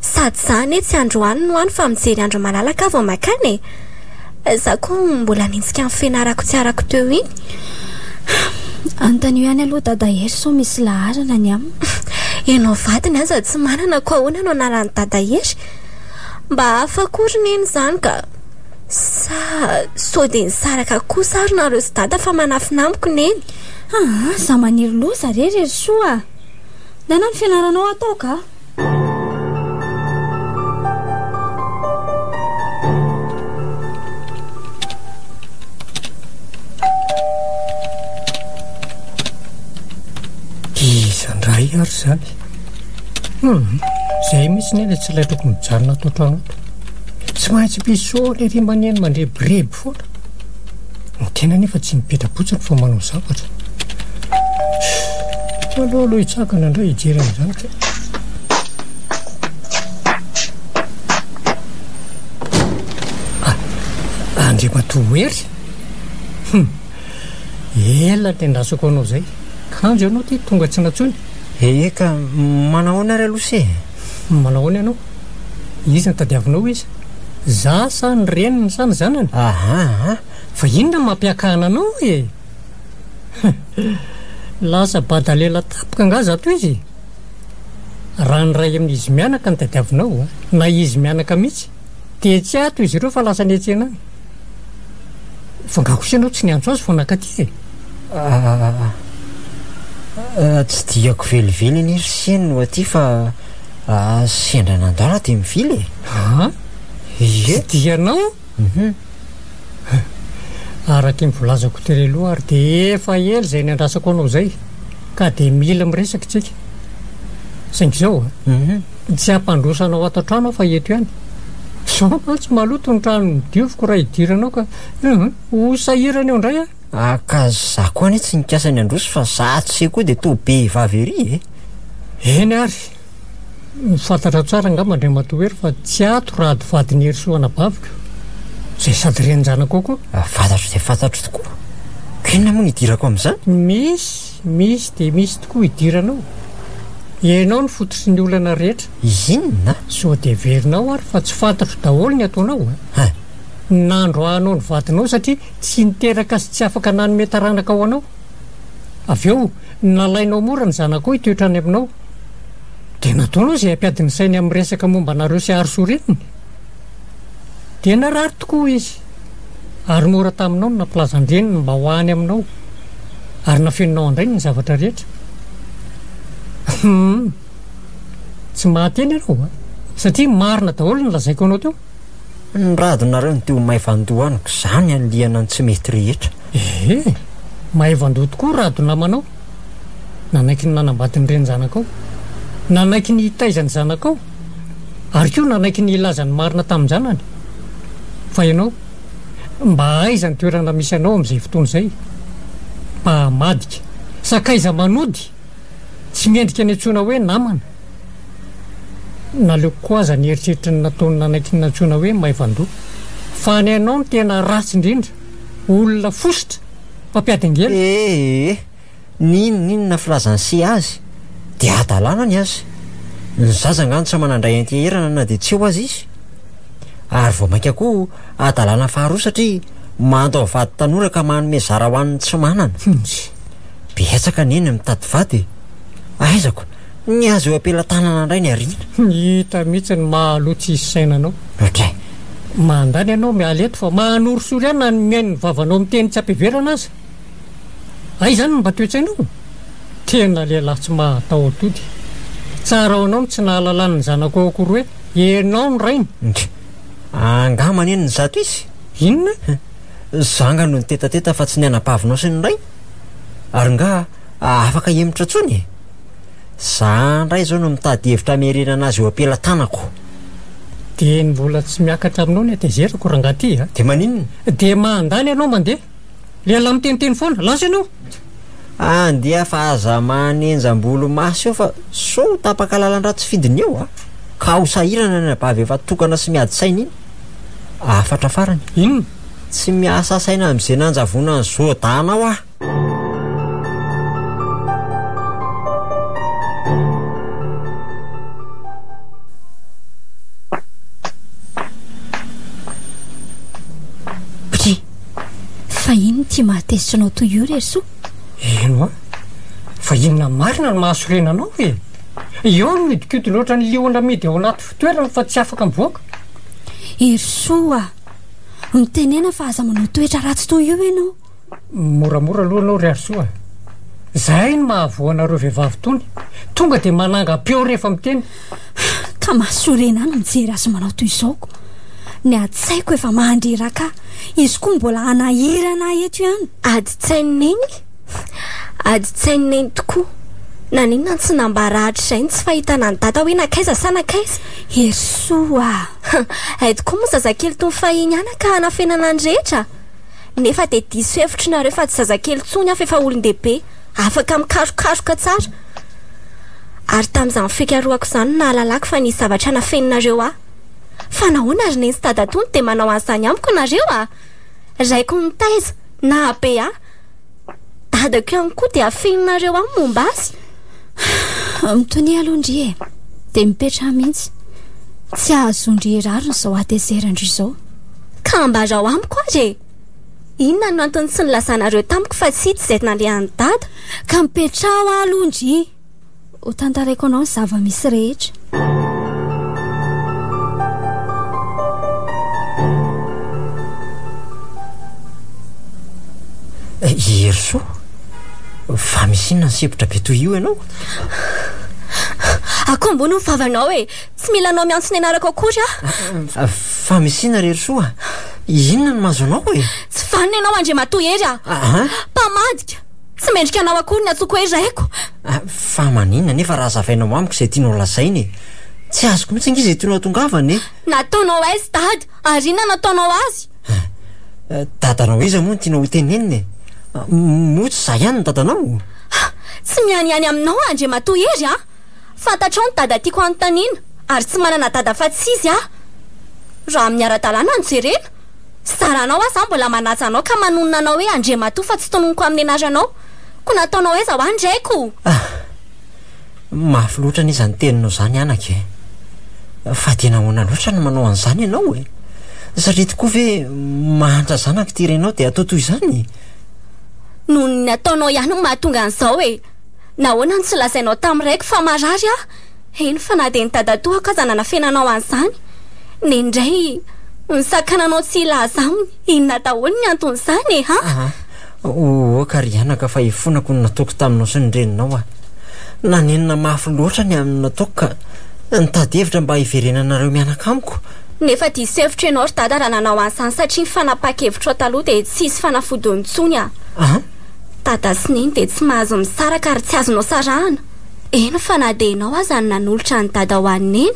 sady izany tsy andro hoany no any fa mijery andro malalaka vao makany. Za koa mbola nintsika amin'ny fianarako tsy arako teo iny. Antanio ihany aloha dada hery sao misy laharana ny aminy. Ianao vadiny aza tsy manana koa ahoana no analany dada hery. Mba afakory neny izany ka sa sao dia nisaraka kosa ary nareo sy dada fa manafina amiko neny. Za maniry loza rery soa. Dana ny fianaranao atao ka? Izandray ary zany. Zay misy neny tsy laitoko mijanona ato trano ato. Tsy maintsy mpisaona ery maneny mandreborebo foana. Ny tena nefa tsy mipetrapotsiny fa manao zavatra. Aloha hitsakana indray hijery amin'izany ka. Andriamatoa hery ela tendrasako anao zay. Kanjo ianao ty tonga tsy natsony. Ka manahoana ry aloha se? Manahoana ianao? Izy ny tadiavinao izy? Za sa ny reniny sa ny zanany? Fa inona mampiakana anao lasa badalela tapika angaza ato izy. Raha ny ray amin'izy mianaka ny tadiavinao na izy mianaka mihitsy dia tsy ato izy ireo fa lasa ny etsena any. Fa ngakosa ianao tsy niantso azy fonakaty tsy diako velively ny eriseny no aty fa sendra nandala dia mivily Tsy dianao? Araka mivolazako tereloha ary dia efa ela izay ny andrasako anao zay ka dia mila miresaka tsika. Saingy izao tsy hampandrosanao ato an-trano fa eto ihany. Sao tsy maloto ny trano dioviko raha hidiranao ka ho sahirana eo indray ka za koa anie tsy nikasa ny androso fa za tsy koa dia toa be vavy ery Eny ary Fantatra tsara angamba ndray matoery fa tsy ato raha ady vadiny erisoana bavika zay sady renjanako koa. Fantatro dia fantatro tokoa. Kenona moa ny idirako amin'izany? Misy dia misy tokoa idiranao. Ianao ny fototry ny olana rehetra. Inona? So dia verinao ary fa tsy fantatro daholo ny ataonao. Nandroanao ny vadinao satria tsy niteraka sy tsy afaka nanome taranaka ao anao. Avy eo nalainao mora ny zanako hitoetra any aminao. Dia nataonao izay hampiadiny sainy amin'ny resaka momba anareo sy arosoreniny. Dia narary tokoa izy. Ary mora taminao no nampilazandreniny mba ho any aminao. Ary nafenonao andray ny zavatra rehetra. Tsy mahateny ianao satria marina daholo ny lazaiko anao teo. Ny radonareo ny teo mahay vandohaniko izany anliana ny tsy mety rehetra. Mahay vandoha tokoa radona manao. Nanaiky ny nanambadiny ireny zanakao, nanaiky ny hitaizany zanakao, ary koa nanaiky ny ilazany marina tamin'ny zanany. Fa ianao mba aiza ny toerana misy anao amin'izay fotoana izay. Mpahamadika, sakaiza manody, tsy miendrika ny antsoina hoe namana. Naleo koa aza ny eritreritra ny nataony nanaiky ny antsoina hoe mahay vandoha. Fa ny anao ny tena ratsy indrindra, olona fosotra, mpampiady angely. Ninona filazany sy azy dia adalàna ny azy. Ny zaza ngano tsy manandray anteherana na dia tsy ho azy izy. Ary vao mainka koa adalàna faharoa satria mandao vady tanora ka manome zara ho an'ny tsy manana. Betsaka neny mitady vady. Aizako ny azy eo ampelantanana indray ny ariana. Hita mihitsy ny mahalotsy isy sainanao. Mandany ianao mialeto fa mahanorosory ihany na miainy ny vavanao miteny tsy ampiverana aza. Ay izany mba toetsainao. Tena lehilahy tsy mahatao-tody. Tsara ho anao ny tsy nahalalany ny zanako ao akory hoe ianao ny rainy. Angama neny ny zato izy. Inona? Zanga no ny tetateta fa tsy ny anampavinao sy ny ray. Ary nga afaka hemitra tsony. Zandray izao no mitady hevitra merenana azy eo ampelantanako. Dia ny mbola tsy miakatra aminao ny atezerako rangaty. Dia maninona? Dia mandany ianao mandeha. Lehilahy miteniteny foana, lasa ianao. Andeha fa aza manenjam-bolo maso eo fa so tapaka lalan-dratsy fidiny eo ka ho sahirana ny abavy efa tokana sy miady saina iny. Afatra farany. Inona? Tsy miasa saina amin'izay nanjavona ny zodanao Fa inona ty mahatezitra anao toy io rery so? Eno fa inona marina ny mahasorenanao e? Eo no midikidina oatra ny liona midy ao anaty fitoerana fa tsy afaka mivoaka. Ery so mitenena fa aza manao toetra ratsy toy io ianao. Moramora aloha anao ry Arsoa. Zay ny mahavoanareo vehivavy tony. Tonga dia mananga-peo rehefa miteny. Ka mahasorena any mijery azy manao toy izaoko. Ny ady-tsaiko efa mahandreraka. Izy koa mbola anahirana eto ihany. Ady-tsaininy tokoa. Naninona tsy nambarahatra izay tsy fahitana ny data hoe nakaiza sa nakaiza. Ery soa. Aito koa moa zazakely tony fahiny ihany ka hanafenana ny rehetra. Nefa dia diso hevitry nareo fa tsy zazakely tsony afa efa olon-dehibe. Afaka mikarokaroka tsara. Ary tamin'izany fikarohako izany nahalalako fa nisy zavatra nafeninareo fa nahoana ary neny sy dada tony dia manao an'izany amiko nareo raiko ny taiza na be dadako ihany koa dia afeninareo amin'ny momba azy. Mitony alohandry dia mipetra mihitsy. Tsy ahazondry rariny izao atezerandry izao. Ka mbarao amiko ary inona no antony tsy nilazanareo tamiko fa tsy hita izay nalehan'ny dada. Ka mipetra alohandry. Ho tantaraiko anao ny zava-misy rehetra. Erso, fa misy inona ny sepotra be toy io ianao? Akoho ambony ny vavanao tsy mila anao miantso ny anarako akory Fa misy inona ry Erso inona no mahazo anao Tsy vanina ianao andre matoy ery mpamadika. Tsy mendrika anao akory ny atsoko hoe raiko. Fa maninona nefa raha zavainao amiko izay tianao lazainy. Tsy azoko mihitsy angizy tianao tongavany. Nataonao aizy dada, ary inona nataonao azy? Dadanao iza moa no tianao hoteneniny. Motsy zay ihany ny dadanao. Tsy miany aminao andre matoy ery fantatrao ny dada tiako anontaniana ary tsy manana dada fa tsy izy raha amin'ny ara-dalàna no jerena saranao aza mbola manaja anao ka manonona anao hoe andre matoa fa tsy tononoko amin'ny anaranao ko nataonao hoe zaho andraiko mafy loatra n'izy ny teninao zany anaka fa tena hoana loatra no manao an'izany ianao satria tokoa ve mahantra zanaka ty renao dia atao toy izany noho ny nataonao ihany no mahatonga an'izao nahoana ny tsy lazainao tamin'iraiko fa marary eny fa na dia ny dadatoa ka zanana fenanao an'izany ny indray nisakananao tsy ilaza aminy inona daholo ny anton'izany okary anaka fa ifonako ny nataoko taminao sy ny reninao nanenina mafy loatra ny amin'ny nataoko ka nitady hevitra mba hiverenanareo mianaka amiko nefa disevitra ianao ry dada raha nanao an'izany satria fanapa-kevitra ao taloha dia tsy isy fanafody nitsony dada sy neny dia tsy mahazo misaraka ary tsy azonao sarahana eny fa na dia ianao aza ny nanolotra ny dada ho anneny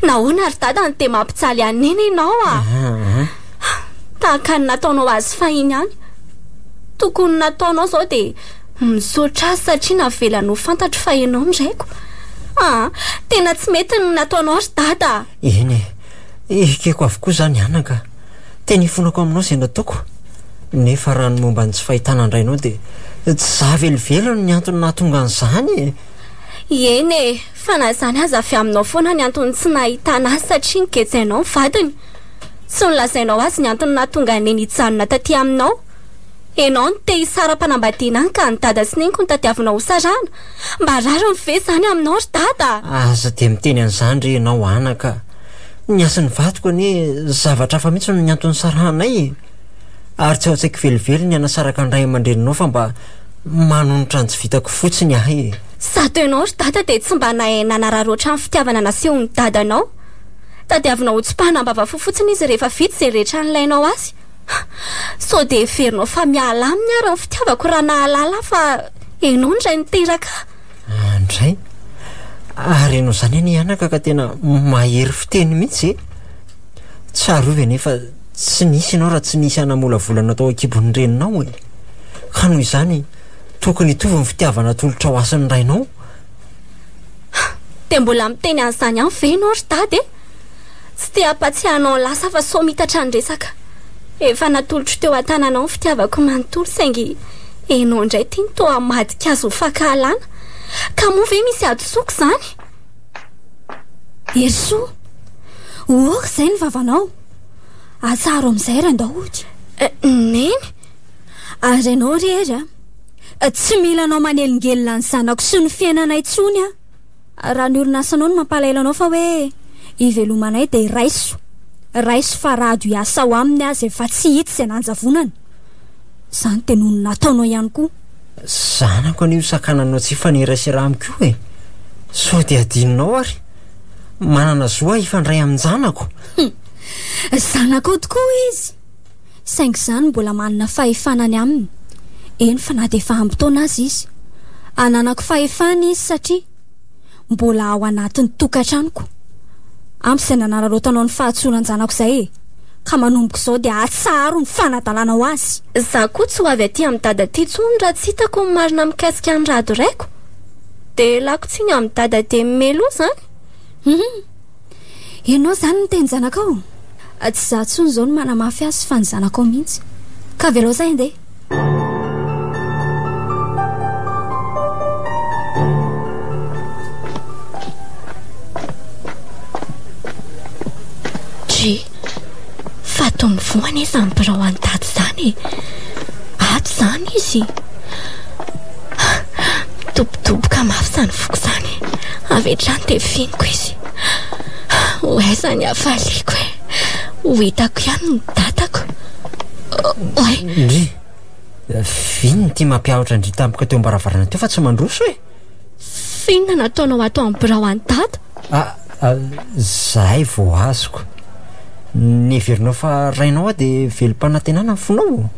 nahoana ry dada ny dia mampitsaly anneny ianao tahaka ny nataonao azy fahiny any tokony nataonao zao dia misaotra azy satria navelanao fantatro fa ianao mindraiko tena tsy mety ny nataonao ry dada eny ekeko avokoa zany anaka tena ifonako aminao izay nataoko nefa raha ny momba ny tsy fahitana andrainao dia tsy za velivelo ny antony nahatonga an'izany eny fa na zany aza avy aminao foana ny antony tsy nahitana azy satria nikejainao ny vadiny tsy nolazainao azy ny antony nahatonga neny hijanona taty aminao ianao ny te hisara-panambadiana any ka ny dada sy neniko ny tadiavinao ho sarana mba rary mive zany aminao ry dada aza dia miteny an'izany re ianao anaka ny asany vatoko anie zavatra hafa mihitsy no ny antony sarahanay ary tsy ao an-tsaiko velivelo ny anasaraka ny ray aman-dreninao fa mba manonotra ny tsy vitako fotsiny ahy zato ianao ry dada dia tsy mba nahay nanararoatra amin'ny fitiavana nasehon'ny dadanao tadiavinao ho tsypahanambava fo fotsiny izy rehefa vita izay rehetra nylainao azy so dia verinao fa miala aminy ary ny fitiavako raha nahalala fa ianao ndray niteraka andray ary ianao zany any anaka ka tena mahery fiteny mihitsy tsarovy nefa tsy nisy ianao raha tsy nisy anamolavolana atao akibon'ny reninao ka noho izany tokony hitovy ny fitiavana tolotra ho asan'ny rainao dia mbola miteny an'izany any ve ianao ry dady tsy te hampatsiahanao lasa fa so mitatra ny resaka efa natolotro teo an-tananao ny fitiavako manontolo saingy ianao indray tia ny toa madika azo ho fakahalana ka moa ve misy adosoko zany erso oka izay ny vavanao atsaro amin'izay randaody neny ary ianao rery tsy mila anao manelingelina ny zanako sy ny fiainanay tsony raha ny orinasanao no mampalailanao fa hoe ivelomanay dia raiso fa rado hiasa ho aminy azy efa tsy hita izay nanjavonana izany dia noho ny nataonao ihany koa zanako an'io sakananao tsy faneraseraha amiko so dia adinonao ary manana zoa ifandray amin'ny zanako zanako tokoa izy saingy izany mbola manana fahefanany aminy eny fa na dia efa ampitoana azy izy ananako fahefana izy satria mbola ao anatin'ny tokantranoko ampy izay nanararotanao ny fahatsonan zanako izay ka manomboko izao dia atsaro ny fanadalana ho azy za koa tsy ho avy aty amin'ny dada ty tsony raha tsy hitako ny marina mikasika ny rado raiko dia lako tsy ny amin'ny dada dia melo zany ianao zany ny teny zanakao tsy za tsony izao no manamafy azy fa ny zanakao mihitsy ka velao zay andeha fa tony voana izy amin'ny birao an-dady zany ato zany izy tobotoboka mafy zany foko zany avetrany dia finiko izy oaizany hafaliako ho hitako ihany ny datako ndry finony tia mampiahotra ndry tampoka teo ambaravarana teo fa tsy mandroso finona nataonao ato amin'ny birao an-dada zahay vao azoko ny heverinao fa rainao dia velom-panantenana ny fonao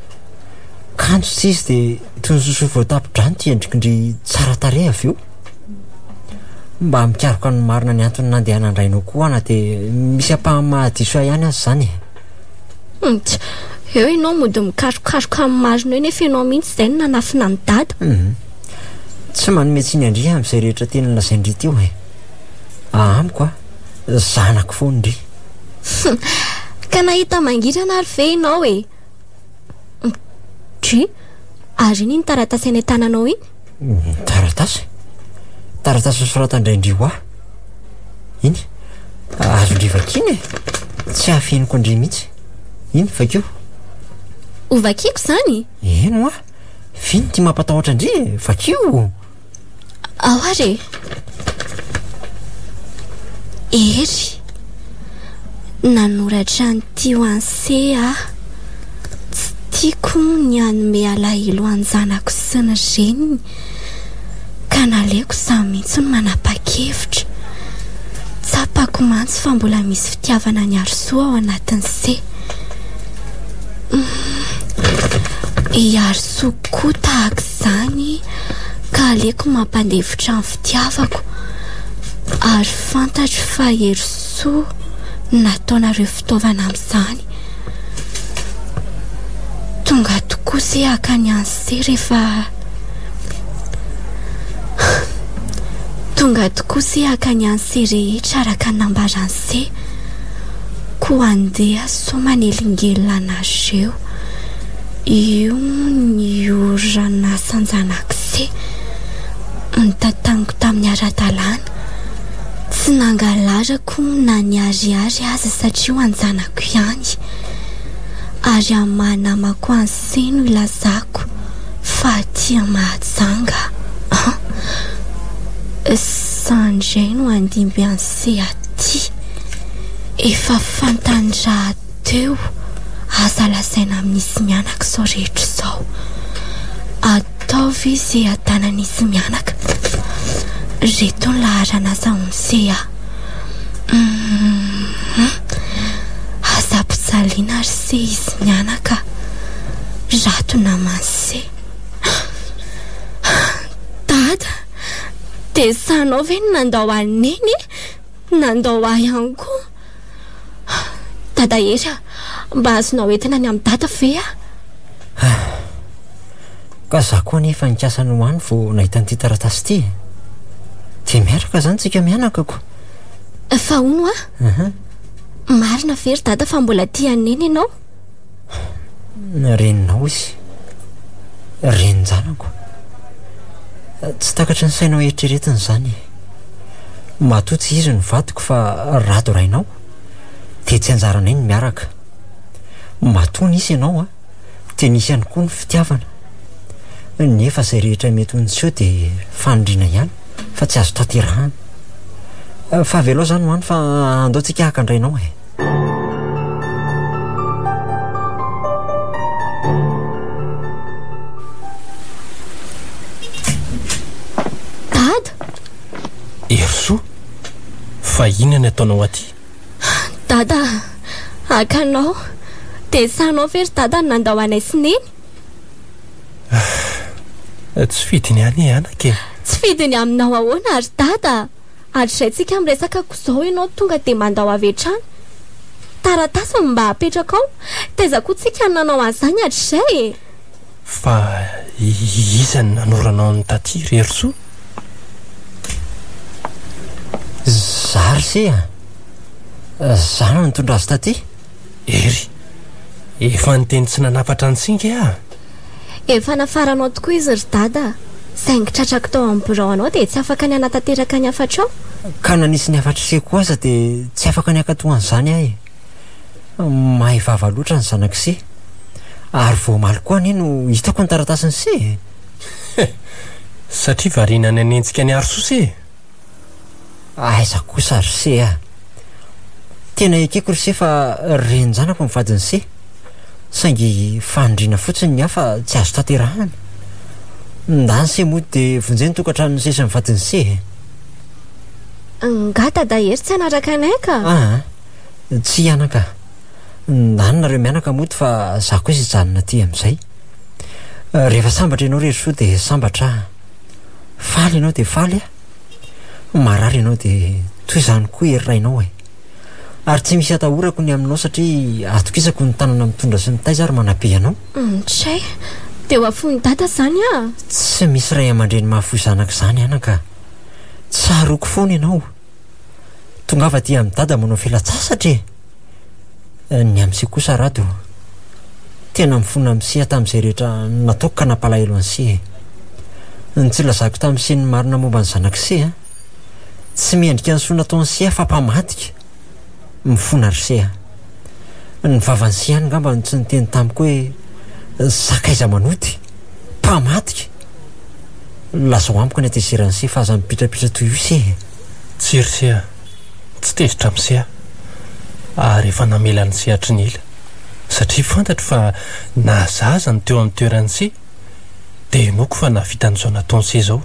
kanjo tsy izy dia tonsoso voatapo-drano ty endrikindry tsara tare avy eo mba mikaroka ny marina ny antony nandehanan rainao koa ana dia misy ampahamahadiso ihany azy zany eo ianao mody mikarokaroka amin'ny marina eo nefa ianao mihitsy izay no nanafina ny dada tsy manome tsiny andry amin'izay rehetra tena lazaindry teo e. Amiko zanako foandry. Ka nahita mangirana ary ve ianao e? Dry, ary iny taratasy any tananao iny? Taratasy soratandraindry ho aho. Iny azondry vakina e. Tsy hafeniko andry mihitsy. Iny vakeo. Ho vakiako zany? Eno finy ty mampatahotra andry e. Vakio. Ao ary ery nanoratra an'ity ho anse tsy tiako ny anome alahelo anjanako sy ny reniny ka naleoko za mihitsy no manapa-kevitra. Tsapako mantsy fa mbola misy fitiavana ny Arsoa ao anatin'se. I Arsoa koa tahaka izany ka aleoko mampandevitra ny fitiavako ary fantatro fa Arsoa nataonareo fitaovana amin'izany. Tonga tokoa se akany anse rehefa rehetra araka nambaran'se koa andeha so manelingelina anareo. Io ny orana sanjanak'se nitataniko tamin'ny ara-dalàna. Tsy nangalarako na ny ariary aza satria ho anjanako ihany. Ary amanamako an'se no ilazako fa tia mahajanga. Sandray no andimby an'se aty. Efa fantandra teo aza lasaina amin'isy mianaka sao rehetra izao. Ataovy izay atanan'isy mianaka. Reto ny laharana zaon'se aza mpizaliana ary se izy mianaka rato naman'se. Dada, dia sanao ve ny nandao aneny? Nandao ahy ihany koa. Dada ery mba azonao entina ny amin'ny dada ve Ka za koa nefa nikasa no hany vao nahita n'ity taratasy ity. Dia miaraka zany tsika mianaka ko. Fa hono marina very dada fa mbola tia neny ianao? Reninao izy. Renin-janako. Tsy takatra ny sainao eritreretiny zany. Matotsy izy ny vadiko fa rado rainao dia tsy anjaranay ny miaraka. Matony izy ianao dia nisy ihany koa ny fitiavana. Nefa izay rehetra mety ontseo dia fanindriana ihany fa tsy azo tanterahana. Fa velao zany hoany fa andaontsika haka andrainao e. Dada Erso, fa inona ataonao aty? Dada, akanao dia sanao very dada ny nandao anay sy neny? Tsy fidiny any anake. Tsy fidiny aminao ahoana ary dada? Ary zaintsika miresakako izao ianao tonga dia mandao avy hatrany. Taratasy mba apetraka ao. Taizako tsika nanao an'izany hatrizay. Fa iza ny nanoranao ny taty Erso? Zary se zana nitondra azy taty. Ery, efa niteny tsy nanapatra ny singa Efa nafaranao tokoa izy ry dada. Saingy tratrako tao amin'ny birao anao dia tsy afaka ny anatanteraka ny afatrao. Ka nanisy ny afatra se koa aza dia tsy afaka ny akatohan'izany ahy. Mahay vava loatra ny zanak'se. Ary vao maly koa anie no hitako ny taratasiny se. Satria variana ny anenjika ny Arso se. Aiza kosa ry se tena ekeko ry se fa renin-janako mivadiny se. Saingy fanindriana fotsiny ny hafa tsy azo tanterahana. Ndany se moa dia vonjeny tokantrano ny sesy mivadiny se. Nga dada ery tsy anaraka anay ka? Tsy anaka. Ndany nareo mianaka moty fa za koa izy janona ty amin'izay. Rehefa sambatra ianao rehetra soa dia sambatra. Faly ianao dia faly marary ianao dia toy izany koa ery rainao Ary tsy misy atahorako ny aminao satria atokisako ny tanana mitondra sy ny taiza ary manabe ianao. Tsay, teo afony dada zany a. Tsy misy ray aman-dreny mahafoy zanaka izany anaka. Tsaroko foana ianao. Tongava dia amin'ny dada manao filatsasatra ny amin'isi kosa rado. Tena mifona amin'sia tamin'izay rehetra nataoko ka nampalahelo an'sia. Ny tsy lazako tamin'isia ny marina momba ny zanak'isia. Tsy miendrika ny soa nataon'ny sia fa mpamadika. Mifona ry sia. Ny vavan'sia any ngamba tsy niteny tamiko hoe sakaiza manody, mpamadika. Lazao amiko ny atezerany sia fa aza mipitrapitra toy io sia. Tsy ry sia, tsy tezitra amin'ny sia. Ary efa namelany sia hatry ny ela. Satria fantatro fa nazaza ny teo amin'ny toeran'ny sia, dia enoko fa navita n'izao nataon'ny sia zao.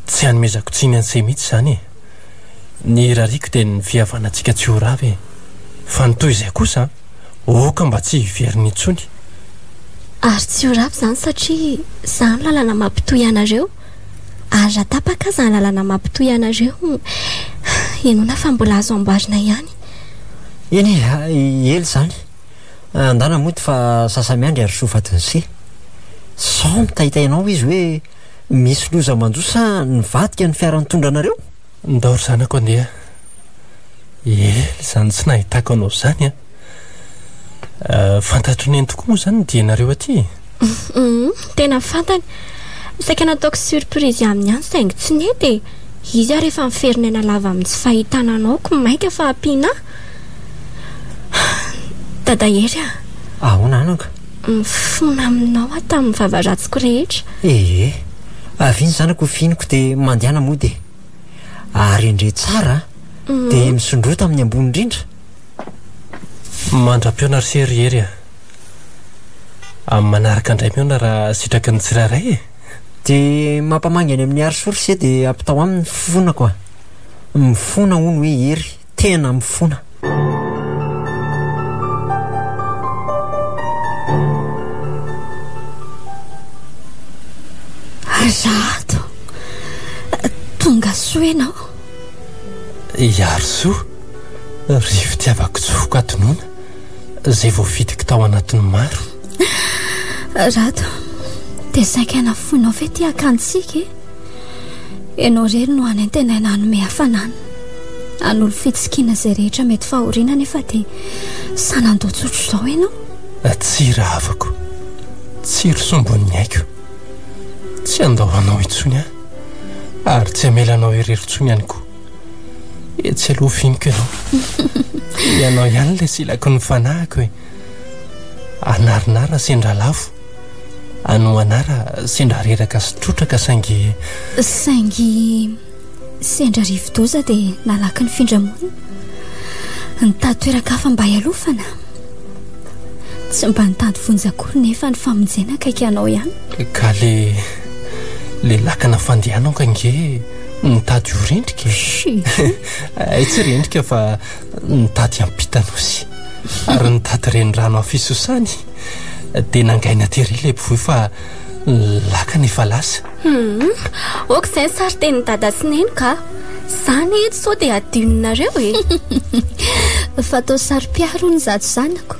Tsy hanomezako tsiny an'sia mihitsy izany. Ny rariko dia ny fihavanantsika tsy ho ravy. Fa ny toy izay kosa, oka mba tsy hiveriny intsony. Ary tsy ho ravy izany satria izany lalana mampitohy anareo. Ary raha tapaka izany lalana mampitohy anareo, enona fa mbola azo amboarina ihany. Eny ely izany. Andana mody fa sasamiandry ary sofatiny sia. Sao mitahitainao izy hoe misy loza mandosa nivadika ny fiara nitondra anareo? Ndaory zanako andeha. Izany tsy nahitako anao izany fantatro ny tokoa moa izany dia nareo aty. Tena fantany. Saika nataoko surprise aminy ihany saingy tsy nety. Izy ary rehefa miferinaina lava amin'ny tsy fahitana anaoko maika fa ampiana. Dada hery ahoana anaka? Mifona aminao tamin'ny vavaratsiko rehetra. Aviny zanako finiko dia mandehana mody. Ary indre tsara dia misondrota amin'ny ambony indrindra. Mandra-piona ry seriery amin'ny manaraka indray miona raha sitraky ny tsiraray dia mampamangany amin'ny arisory sia dia ampitao aminy fifona koa. Mifona hono hoe hery, tena mifona. Rato, tonga soa ianao. Iary soa, ry fitiavako tsofoko atonona, izay vao fitiko tao anatin'ny maro. Rato, dia saika nafonao ve ty akantsika ianao rery no any an-tena nanome hafanana. An'olo fitsikina izay rehetra mety fahoriana nefa dia sanandao tsotro izao ianao. Tsy ravako, tsy ry sombon'ny haiko. Tsy andao anao intsony ary tsy hamelanao irery-tsony ihany koa. Tsy aloha finiko ianao. Ianao ihany ilay silako ny fanahiko hoe anarinara sendra lavo, ano anara sendra reraka sy trotraka saingy sendra rivodoza dia nalaky ny findramona nitady toeraka hafa mba hialofana. Tsy mba nitady vonjakory nefa ny famonjena kaiky anao ihany. Ka le lakana fandehanao kange nitady ho rendrika. Tsy rendrika fa nitady ampitanosy ary nitady renirano afisosany dia nangaina tery ilay mpivoy fa lakana efa lasa. Ok izay sary teny dada sy neny ka izany eto sao dia adioninareo fa tao sary-piaro ny zato zanako.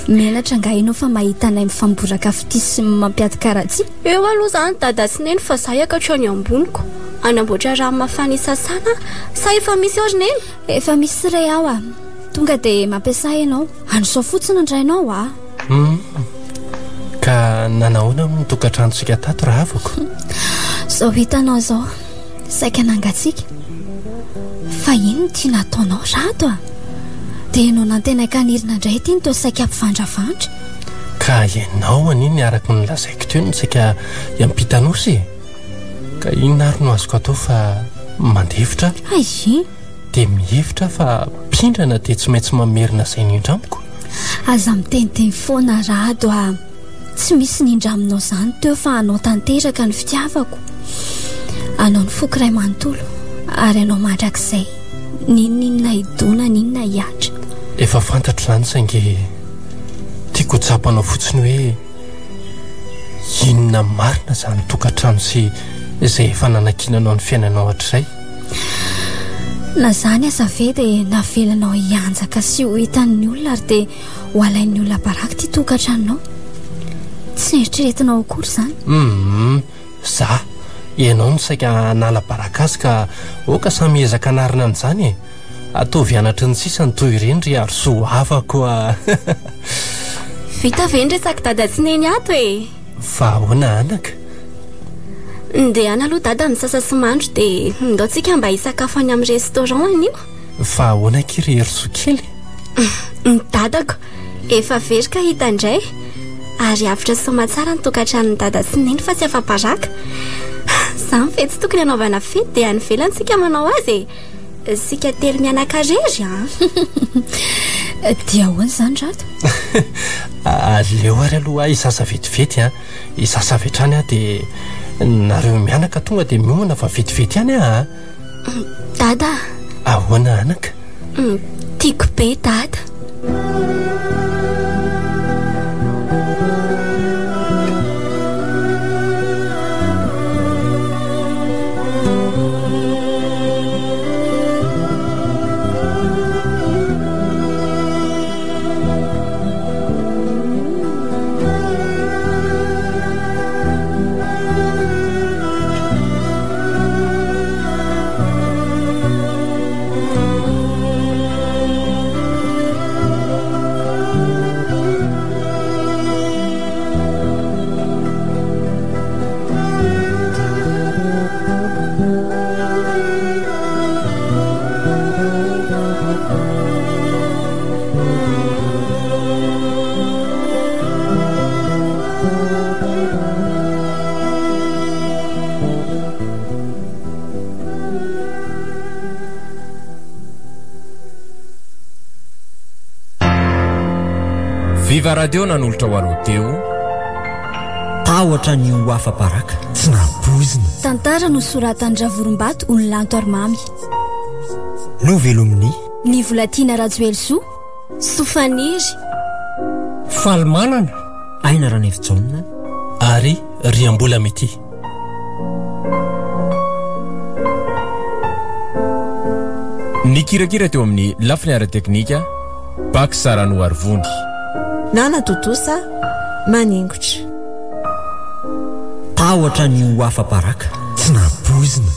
Menatra angahinao fa mahita anay mifamboraka fitisy sy mampiady karatsy. Eo aloha izany dada sy neny fa zaho akatrany amboniko anamboatra raha mafana isasana sa efa misy ory neny? Efa misy ray aho tonga dia mampiasa ianao an'izao fotsiny indrainao Ka nanahoana ny tokantranontsika tato raha avako? Zao hitanao zao saika nangatsika fa ino ty nataonao rato dia ianao nantena kanirina indray ty ny tao saika ampivandravandra. Ka ianao aniny araka ny lazaiko teo ny saika iampitanosy ka inona ary no azoko atao fa mandevitra dia mihevitra fa mpindrana dia tsy maintsy mamerina izay nindramiko. Aza miteniteny foana rado tsy misy nindraminao izany teo fa anao tanteraka ny fitiavako. Anao ny foky ray manontolo ary anao mandrakizay ninona idona ninona hiatra. Efa fantatro izany saingy tiako tsapanao fotsiny hoe inona marina izany tokantrano sy izay efa nanakinanao ny fiainanao hatrizay. Na izany aza ve dia navelanao hianjaka sy ho hitan'ny olona ary dia ho alain'ny olona baraka ty tokantranonao. tsy eritreretinao akory zany. Za ianao no saika nala baraka azy ka oka samy ezaka anarina an'izany e. Ataovy anatry ny sisa ny toy ireny ry ary so avako a. Vita vendre resaky dada tsy neny ato e. Fa ahoana anaka? Ndeana aloha dada misasa sy mandro dia ndaontsika mba hisakafo any amin'ny restaurant anio. Fa ahoana kiry ery so kely? Ny dadako efa very ka hita indray ary avitra soma tsara ny tokantranony dada sy neny fa tsy afa-baraka. Zany fety tsy tokony anaovana fety dia any velantsika manao azy e. Sika telo mianakarery dia ahoana zany rato? Aleo ary aloha hisasa vetivety a. Hisasa avy hatrany a dia nareo mianaka tonga dia miomana fa vetivety ihany a. Dada. Ahoana anaka? Tiako be dada. Viva radio nanolotra ho aloha teo Tahotra ny afa-baraka tsy nabozina. Tantara no soratan'Ravorimbato Ololanto Armamy. Novelomin'ny Ny Volatiana Rajoelso Sofaniry Falimanana Aina Ranefijona ary Riambola Mety. Ny kirakira teo amin'ny lafiny ara-teknika Pak Sarano Arvony. Nana Totosa Maningotra. Tahotra ny afa-baraka tsy nabozina.